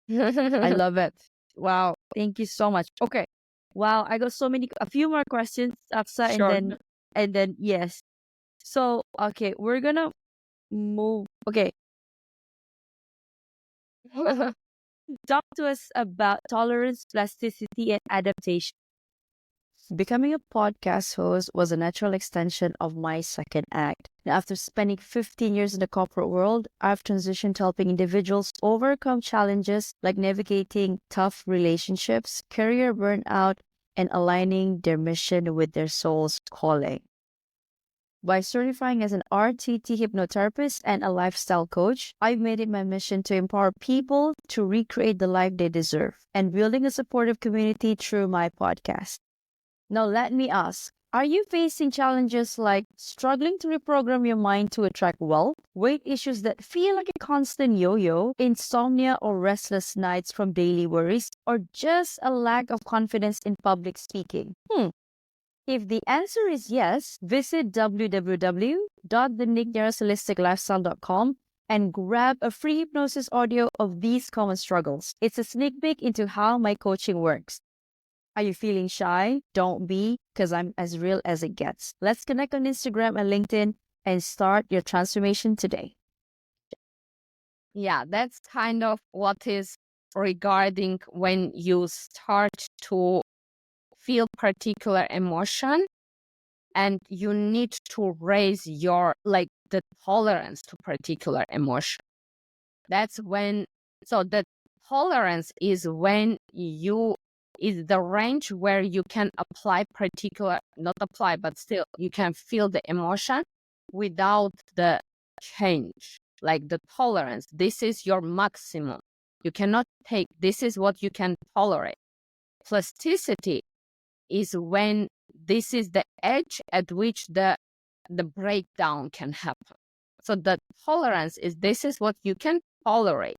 I love it. Wow. Thank you so much. Okay. Wow. I got a few more questions, Aksa, Sure. and then, yes. So, okay, we're gonna move. Okay. Talk to us about tolerance, plasticity, and adaptation. Becoming a podcast host was a natural extension of my second act. And after spending 15 years in the corporate world, I've transitioned to helping individuals overcome challenges like navigating tough relationships, career burnout, and aligning their mission with their soul's calling. By certifying as an RTT hypnotherapist and a lifestyle coach, I've made it my mission to empower people to recreate the life they deserve and building a supportive community through my podcast. Now, let me ask, are you facing challenges like struggling to reprogram your mind to attract wealth, weight issues that feel like a constant yo-yo, insomnia or restless nights from daily worries, or just a lack of confidence in public speaking? If the answer is yes, visit www.thenicknarasholisticlifestyle.com and grab a free hypnosis audio of these common struggles. It's a sneak peek into how my coaching works. Are you feeling shy? Don't be, because I'm as real as it gets. Let's connect on Instagram and LinkedIn and start your transformation today. Yeah, that's kind of what is regarding when you start to feel particular emotion and you need to raise your the tolerance to particular emotion. That's when, so the tolerance is when you is the range where you can apply particular, not apply, but still you can feel the emotion without the change. Like the tolerance, this is your maximum. You cannot take, this is what you can tolerate. Plasticity is when this is the edge at which the breakdown can happen. So the tolerance is this is what you can tolerate.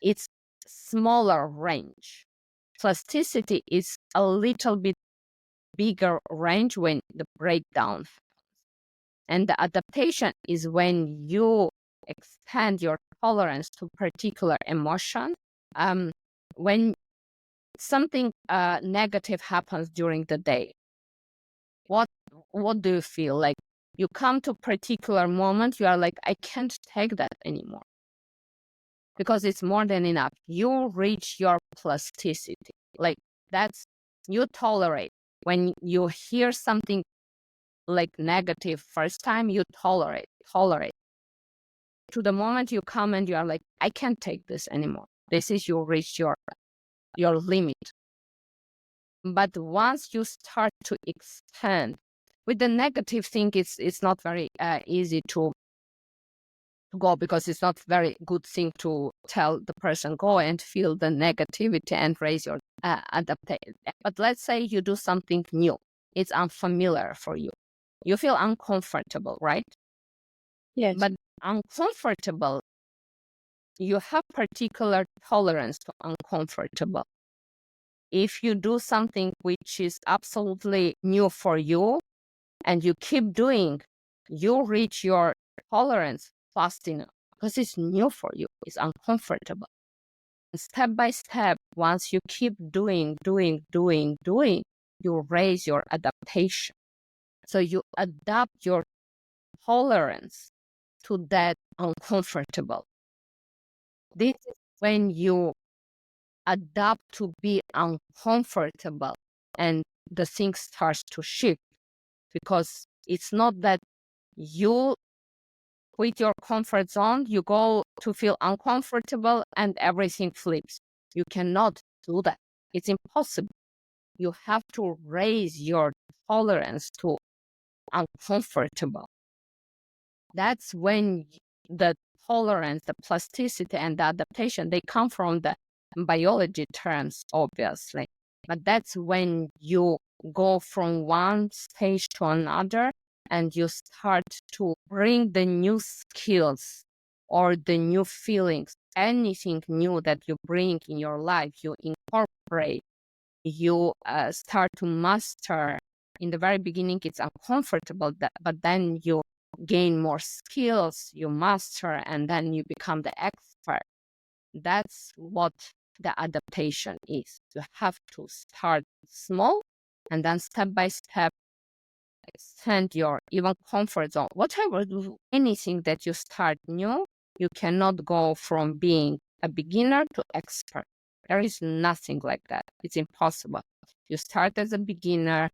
It's smaller range. Plasticity is a little bit bigger range when the breakdown happens. And the adaptation is when you extend your tolerance to particular emotion. When something negative happens during the day, what do you feel? Like you come to a particular moment, you are like, I can't take that anymore because it's more than enough. You reach your plasticity. Like that's, you tolerate. When you hear something like negative first time, you tolerate. To the moment you come and you are like, I can't take this anymore. This is you reach your limit. But once you start to expand with the negative thing, it's not very easy to go, because it's not very good thing to tell the person go and feel the negativity and raise your adaptation. But let's say you do something new, it's unfamiliar for you, you feel uncomfortable, right? Yes. But uncomfortable, you have particular tolerance to uncomfortable. If you do something which is absolutely new for you and you keep doing, you reach your tolerance fast enough because it's new for you, it's uncomfortable. Step by step, once you keep doing, you raise your adaptation. So you adapt your tolerance to that uncomfortable. This is when you adapt to be uncomfortable and the thing starts to shift, because it's not that you quit your comfort zone, you go to feel uncomfortable and everything flips. You cannot do that. It's impossible. You have to raise your tolerance to uncomfortable. That's when the tolerance, the plasticity, and the adaptation, they come from the biology terms, obviously. But that's when you go from one stage to another and you start to bring the new skills or the new feelings, anything new that you bring in your life, you incorporate, you start to master. In the very beginning, it's uncomfortable, but then you gain more skills, you master, and then you become the expert. That's what the adaptation is. You have to start small and then step by step extend your even comfort zone. Whatever, anything that you start new, you cannot go from being a beginner to expert. There is nothing like that. It's impossible. You start as a beginner,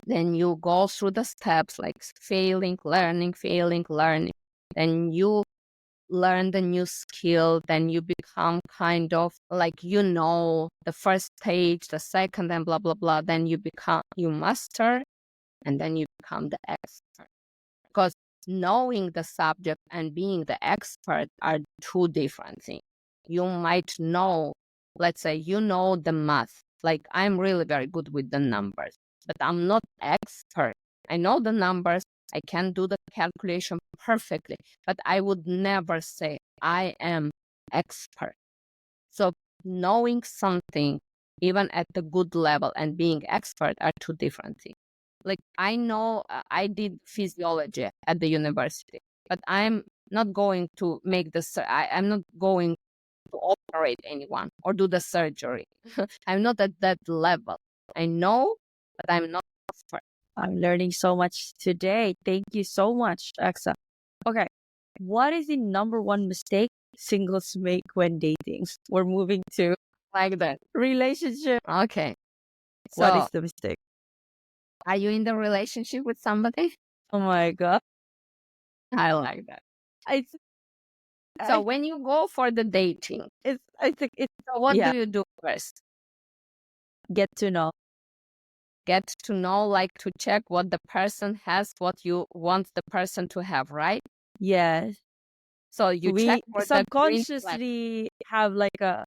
then you go through the steps like failing, learning. Then you learn the new skill, then you become kind of like, the first stage, the second, and blah, blah, blah. Then you master, and then you become the expert. Because knowing the subject and being the expert are two different things. You might know, let's say, the math. Like, I'm really very good with the numbers, but I'm not expert. I know the numbers, I can do the calculation perfectly, but I would never say I am expert. So knowing something, even at the good level, and being expert are two different things. Like, I know I did physiology at the university, but I'm not going to make I'm not going to operate anyone or do the surgery. I'm not at that level. I know, but I'm not expert. I'm learning so much today. Thank you so much, Axa. Okay. What is the number one mistake singles make when dating? We're moving to Like that. relationship. Okay. What So, is the mistake? are you in the relationship with somebody? Oh my God. I like that. It's, So, I, when you go for the dating, I think it's, so what yeah, do you do first? get to know. Get to know, like to check what the person has, what you want the person to have, right? Yes. So you check We for the green flag, subconsciously have like a,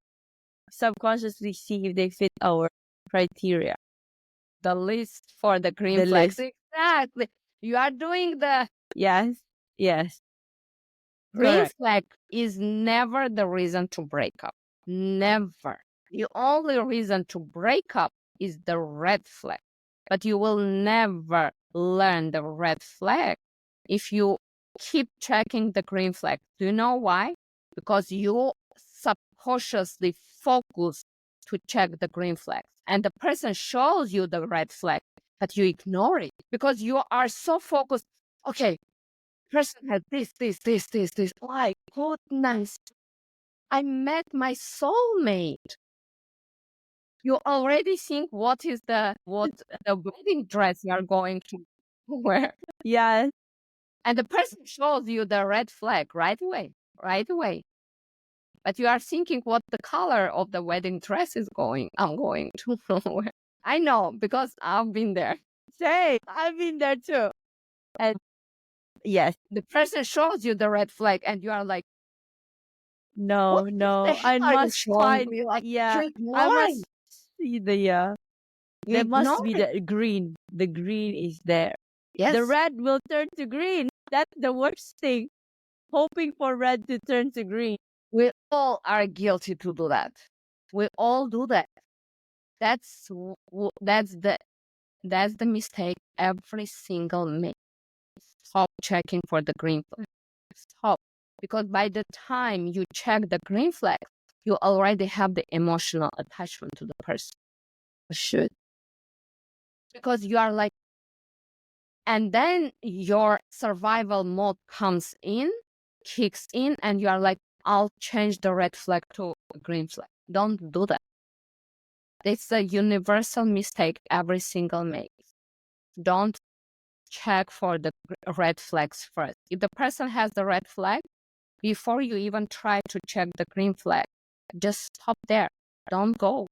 subconsciously see if they fit our criteria, the list for the green the flags. list. Exactly. You are doing the Yes. Yes. green Correct. flag is never the reason to break up. Never. The only reason to break up is the red flag. But you will never learn the red flag if you keep checking the green flag. Do you know why? Because you subconsciously focus to check the green flags. And the person shows you the red flag, but you ignore it because you are so focused. Okay, person had this. My goodness, I met my soulmate. You already think what the wedding dress you are going to wear, Yes. and the person shows you the red flag right away, right away. But you are thinking what the color of the wedding dress is going. I'm going to wear. I know because I've been there. Say, I've been there too. And yes. The person shows you the red flag, and you are like, No, "What the no. hell I are you must showing find, me?" Like yeah, you I ignoring, must see the, you there must ignore be it. the green. The green is there. The Yes, red will turn to green. That's the worst thing. Hoping for red to turn to green. we all are guilty to do that. We all do that. That's that's the mistake every single make. Stop checking for the green flag. Stop. Because by the time you check the green flag, you already have the emotional attachment to the person. Should. Because you are like, and then your survival mode comes in, kicks in, and you are like, I'll change the red flag to a green flag. Don't do that. It's a universal mistake every single makes. Don't check for the red flags first. If the person has the red flag, before you even try to check the green flag, just stop there. Don't go.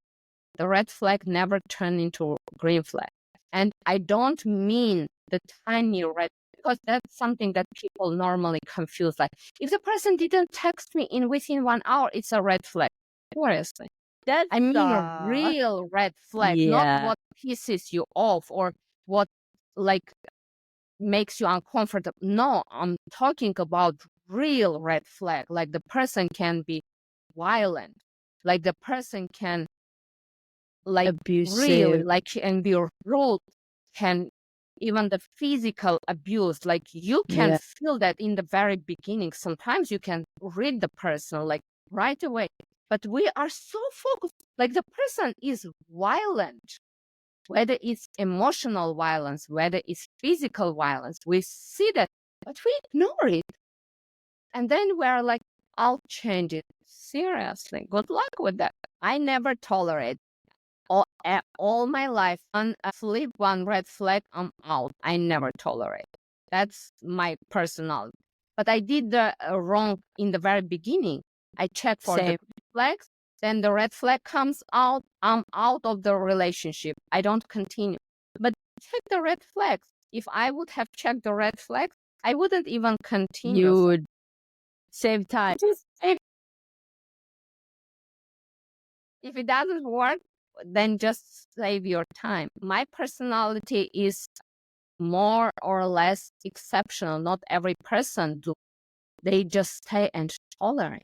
The red flag never turn into green flag. And I don't mean the tiny red, because that's something that people normally confuse. Like, if the person didn't text me in within 1 hour, it's a red flag. Seriously. That's I mean a real red flag, not yeah. what pisses you off or what like makes you uncomfortable. No, I'm talking about real red flag. Like the person can be violent. Like the person can like really Abusive. like can be rude, can even the physical abuse. Like you can Yeah. feel that in the very beginning. Sometimes you can read the person like right away. But we are so focused, like the person is violent, whether it's emotional violence, whether it's physical violence, we see that, but we ignore it. And then we're like, I'll change it. Seriously, good luck with that. I never tolerate all my life. On a flip, one red flag, I'm out. I never tolerate. That's my personality. But I did the wrong in the very beginning. I check for the Same. green flags, then the red flag comes out. I'm out of the relationship. I don't continue. But check the red flags. If I would have checked the red flags, I wouldn't even continue. You So would save time. just if it doesn't work, then just save your time. My personality is more or less exceptional. Not every person do. They just stay and tolerate.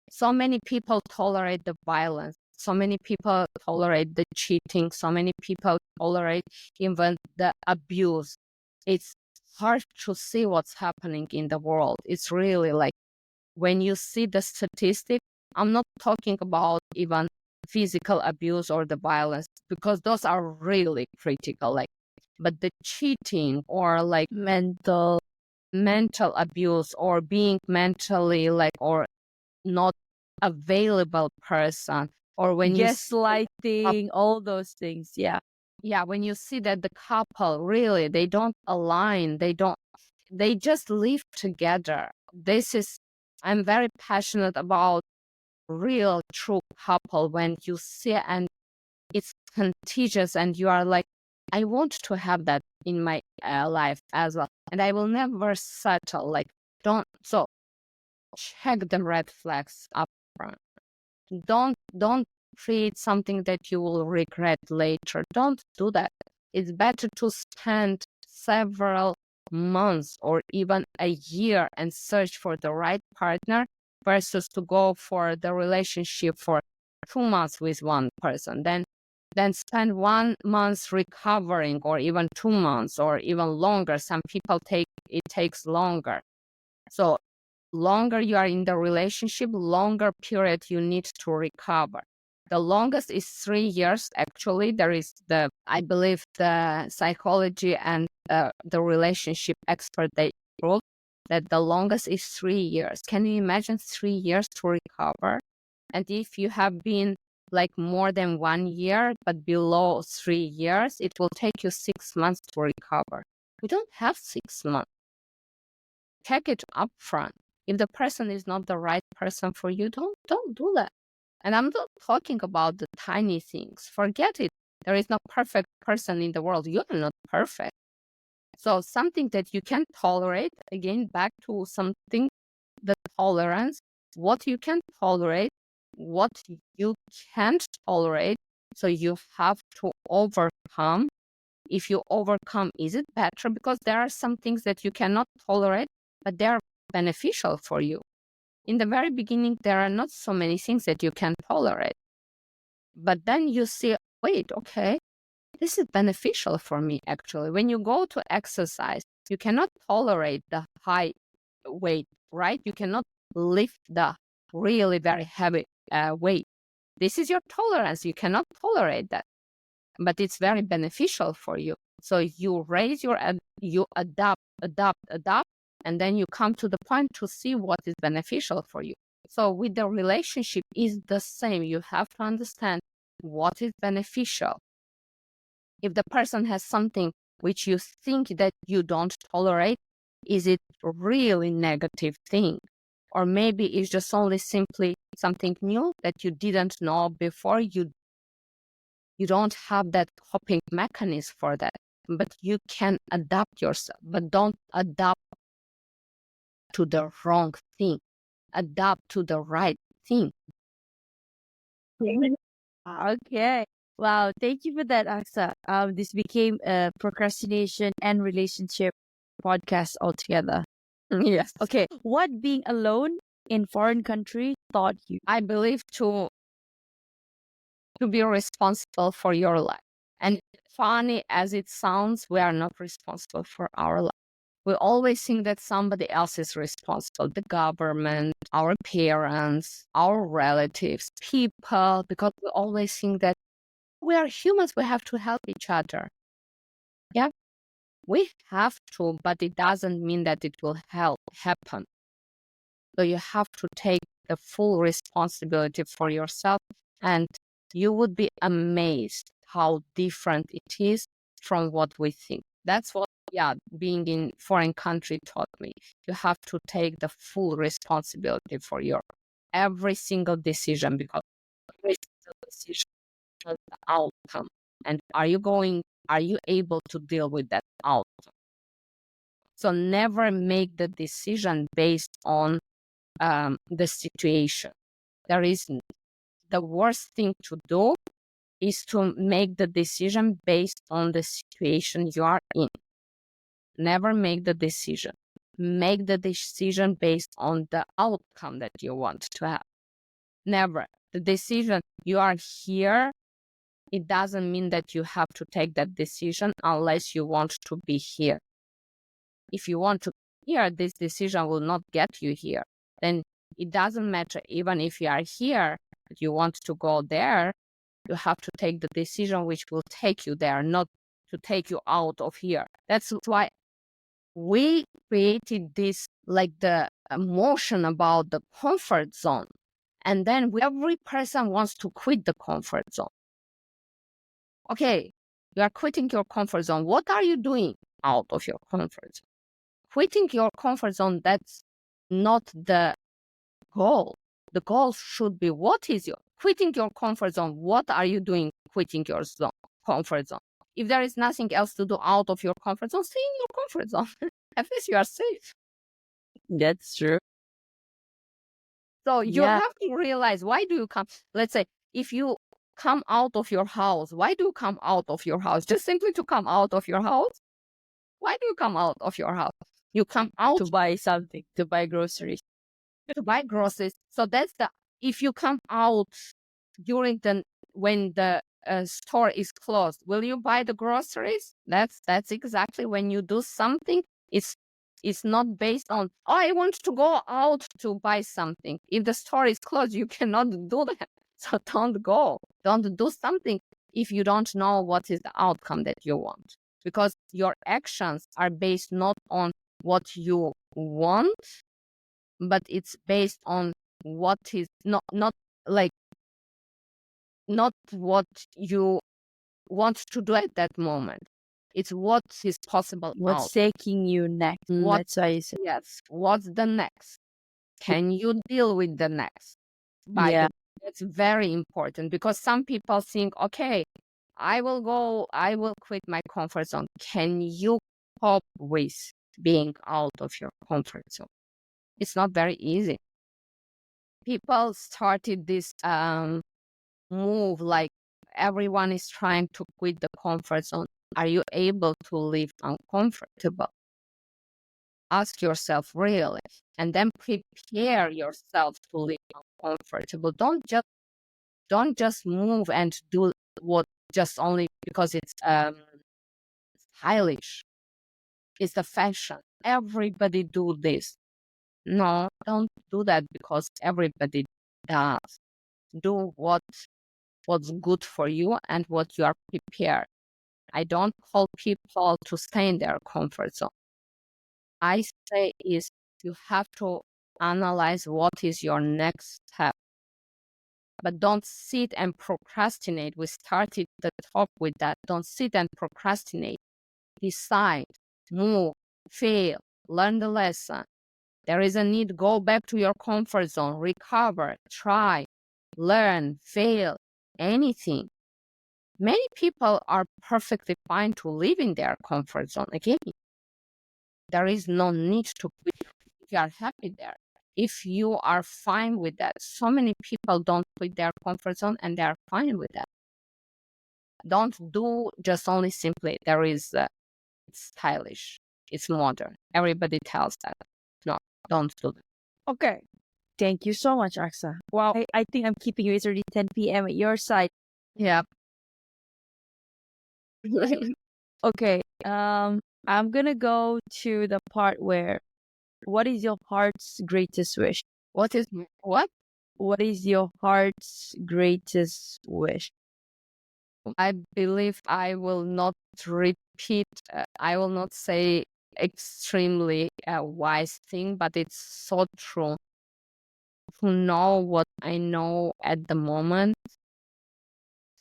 So many people tolerate the violence. So many people tolerate the cheating. So many people tolerate even the abuse. It's hard to see what's happening in the world. It's really like when you see the statistic, I'm not talking about even physical abuse or the violence, because those are really critical. Like, but the cheating or like mental abuse or being mentally like or not available person, or when you Gaslighting, all those things. Yeah. yeah, when you see that the couple really they don't align, they just live together. This is, I'm very passionate about real true couple when you see and it's contagious and you are like, I want to have that in my life as well, and I will never settle. Like, don't check the red flags up front. Don't create something that you will regret later. Don't do that. It's better to spend several months or even a year and search for the right partner versus to go for the relationship for 2 months with one person. Then spend 1 month recovering, or even 2 months, or even longer. Some people it takes longer. So longer you are in the relationship, longer period you need to recover. The longest is 3 years. Actually, there is I believe the psychology and the relationship expert, they wrote that the longest is 3 years. Can you imagine 3 years to recover? And if you have been like more than 1 year, but below 3 years, it will take you 6 months to recover. We don't have 6 months. Check it up front. If the person is not the right person for you, don't do that. And I'm not talking about the tiny things. Forget it. There is no perfect person in the world. You are not perfect. So something that you can tolerate, again, back to something, the tolerance, what you can tolerate, what you can't tolerate. So you have to overcome. If you overcome, is it better? Because there are some things that you cannot tolerate, but they are beneficial for you. In the very beginning, there are not so many things that you can tolerate. But then you see, wait, okay, this is beneficial for me, actually. When you go to exercise, you cannot tolerate the high weight, right? You cannot lift the really very heavy weight. This is your tolerance. You cannot tolerate that, but it's very beneficial for you. So you raise you adapt, and then you come to the point to see what is beneficial for you. So with the relationship is the same. You have to understand what is beneficial. If the person has something which you think that you don't tolerate, is it really negative thing? Or maybe it's just only simply something new that you didn't know before. You don't have that coping mechanism for that, but you can adapt yourself. But don't adapt to the wrong thing. Adapt to the right thing. Okay. Wow. Thank you for that, Aksa. This became a procrastination and relationship podcast altogether. Yes. Okay. What being alone in foreign country taught you? I believe to be responsible for your life. And funny as it sounds, we are not responsible for our life. We always think that somebody else is responsible, the government, our parents, our relatives, people, because we always think that we are humans, we have to help each other. Yeah, we have to, but it doesn't mean that it will happen. So you have to take the full responsibility for yourself, and you would be amazed how different it is from what we think. That's what, being in foreign country taught me. You have to take the full responsibility for your every single decision, because every single decision has the outcome. And are you able to deal with that outcome? So never make the decision based on the situation. The worst thing to do is to make the decision based on the situation you are in. Never make the decision. Make the decision based on the outcome that you want to have. Never. The decision, you are here, it doesn't mean that you have to take that decision unless you want to be here. if you want to here, this decision will not get you here. Then it doesn't matter even if you are here, but you want to go there, you have to take the decision which will take you there, not to take you out of here. That's why we created this, like the emotion about the comfort zone. And then every person wants to quit the comfort zone. Okay, you are quitting your comfort zone. What are you doing out of your comfort zone? Quitting your comfort zone, that's not the goal. The goal should be, what is your quitting your comfort zone? What are you doing quitting your comfort zone? If there is nothing else to do out of your comfort zone, stay in your comfort zone. At least you are safe. That's true. So you Yeah. have to realize, why do you come? Let's say if you come out of your house, why do you come out of your house? Just simply to come out of your house? Why do you come out of your house? You come out To buy something, to buy groceries. to buy groceries. So that's if you come out during when the store is closed, will you buy the groceries? That's exactly when you do something. It's not based on, oh, I want to go out to buy something. If the store is closed, you cannot do that. So don't go. Don't do something if you don't know what is the outcome that you want. Because your actions are based not on what you want, but it's based on what is not what you want to do at that moment. It's what is possible What's out. taking you next? That's why you said. Yes. What's the next? Can you deal with the next? That's very important, because some people think, okay, I will quit my comfort zone. Can you cope with being out of your comfort zone? It's not very easy. People started this move, like everyone is trying to quit the comfort zone. Are you able to live uncomfortable? Ask yourself really, and then prepare yourself to live uncomfortable. Don't just move and do what just only because it's stylish. It's the fashion. Everybody do this. No, don't do that because everybody does. Do what's good for you and what you are prepared. I don't call people to stay in their comfort zone. I say is you have to analyze what is your next step. But don't sit and procrastinate. We started the talk with that. Don't sit and procrastinate. Decide, move, fail, learn the lesson. There is a need, go back to your comfort zone, recover, try, learn, fail, anything. Many people are perfectly fine to live in their comfort zone. Again, there is no need to quit if you are happy there. If you are fine with that, so many people don't quit their comfort zone and they are fine with that. Don't do just only simply, there is, it's stylish, it's modern. Everybody tells that. No, don't do that. Okay. Thank you so much, Axa. Wow. I think I'm keeping you. It's already 10 p.m. at your side. Yeah. Okay. I'm gonna go to the part where, what is your heart's greatest wish? What? What is your heart's greatest wish? I believe I will not repeat, I will not say extremely wise thing, but it's so true. To know what I know at the moment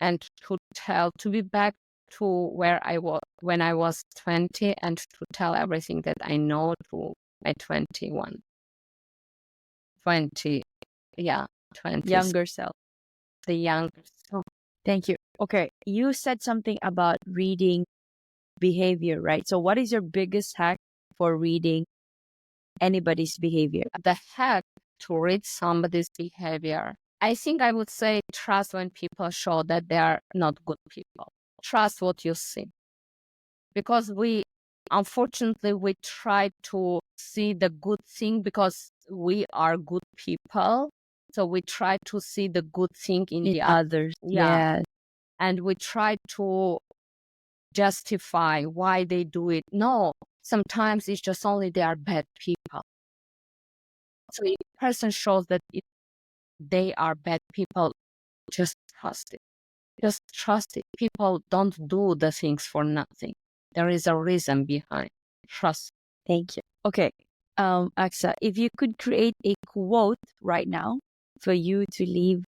and to be back to where I was when I was 20 and to tell everything that I know to my 21. 20, yeah, 20. Younger self. The younger self. Thank you. Okay. You said something about reading behavior, right? So what is your biggest hack for reading anybody's behavior? The hack to read somebody's behavior, I think I would say trust when people show that they are not good people. Trust what you see. Because unfortunately, we try to see the good thing because we are good people. So we try to see the good thing in the others. Yeah. And we try to justify why they do it. No, sometimes it's just only they are bad people. So if a person shows that they are bad people, just trust it. Just trust it. People don't do the things for nothing. There is a reason behind. Trust. Thank you. Okay. Axa, if you could create a quote right now for you to leave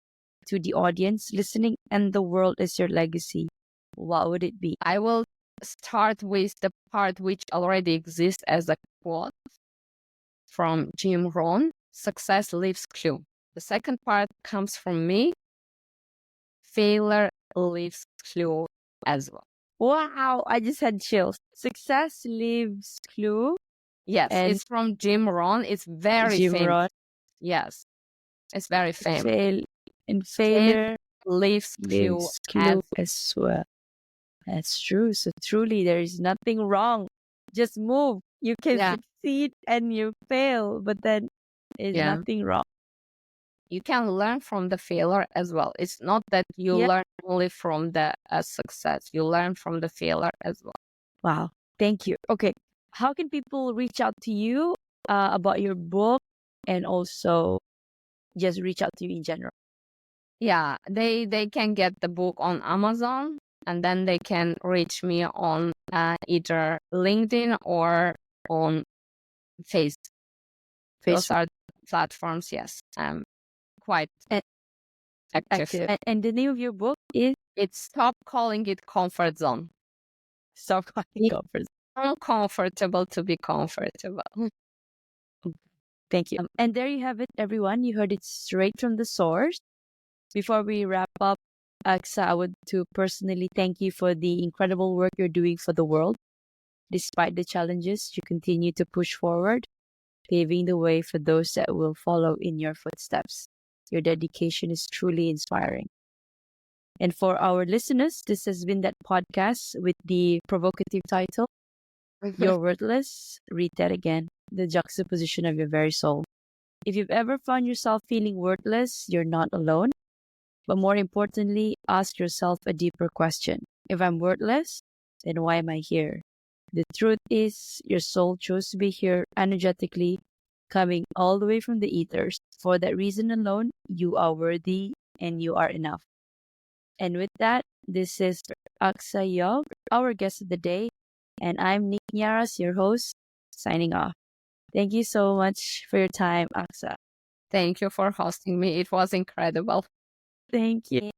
to the audience listening and the world as your legacy, what would it be? I will start with the part which already exists as a quote from Jim Rohn, success leaves clue. The second part comes from me, failure leaves clue as well. Wow, I just had chills. Success leaves clue. Yes, And it's from Jim Rohn. It's very Jim famous. Rohn. Yes, it's very famous. Failure leaves clue as well. That's true. So truly, there is nothing wrong. Just move. You can succeed and you fail, but then there's nothing wrong. You can learn from the failure as well. It's not that you learn only from the success. You learn from the failure as well. Wow. Thank you. Okay. How can people reach out to you about your book and also just reach out to you in general? Yeah, they can get the book on Amazon, and then they can reach me on either LinkedIn or on Facebook. Those are platforms, yes. Quite active. And the name of your book is? It's Stop Calling It Comfort Zone. Stop calling it comfort zone. Uncomfortable to be comfortable. Thank you. And there you have it, everyone. You heard it straight from the source. Before we wrap up, Axa, I would to personally thank you for the incredible work you're doing for the world. Despite the challenges, you continue to push forward, paving the way for those that will follow in your footsteps. Your dedication is truly inspiring. And for our listeners, this has been that podcast with the provocative title, You're Worthless. Read that again. The juxtaposition of your very soul. If you've ever found yourself feeling worthless, you're not alone. But more importantly, ask yourself a deeper question. If I'm worthless, then why am I here? The truth is, your soul chose to be here energetically, coming all the way from the ethers. For that reason alone, you are worthy and you are enough. And with that, this is Axa Yox, our guest of the day, and I'm Nick Nyaras, your host, signing off. Thank you so much for your time, Axa. Thank you for hosting me. It was incredible. Thank you.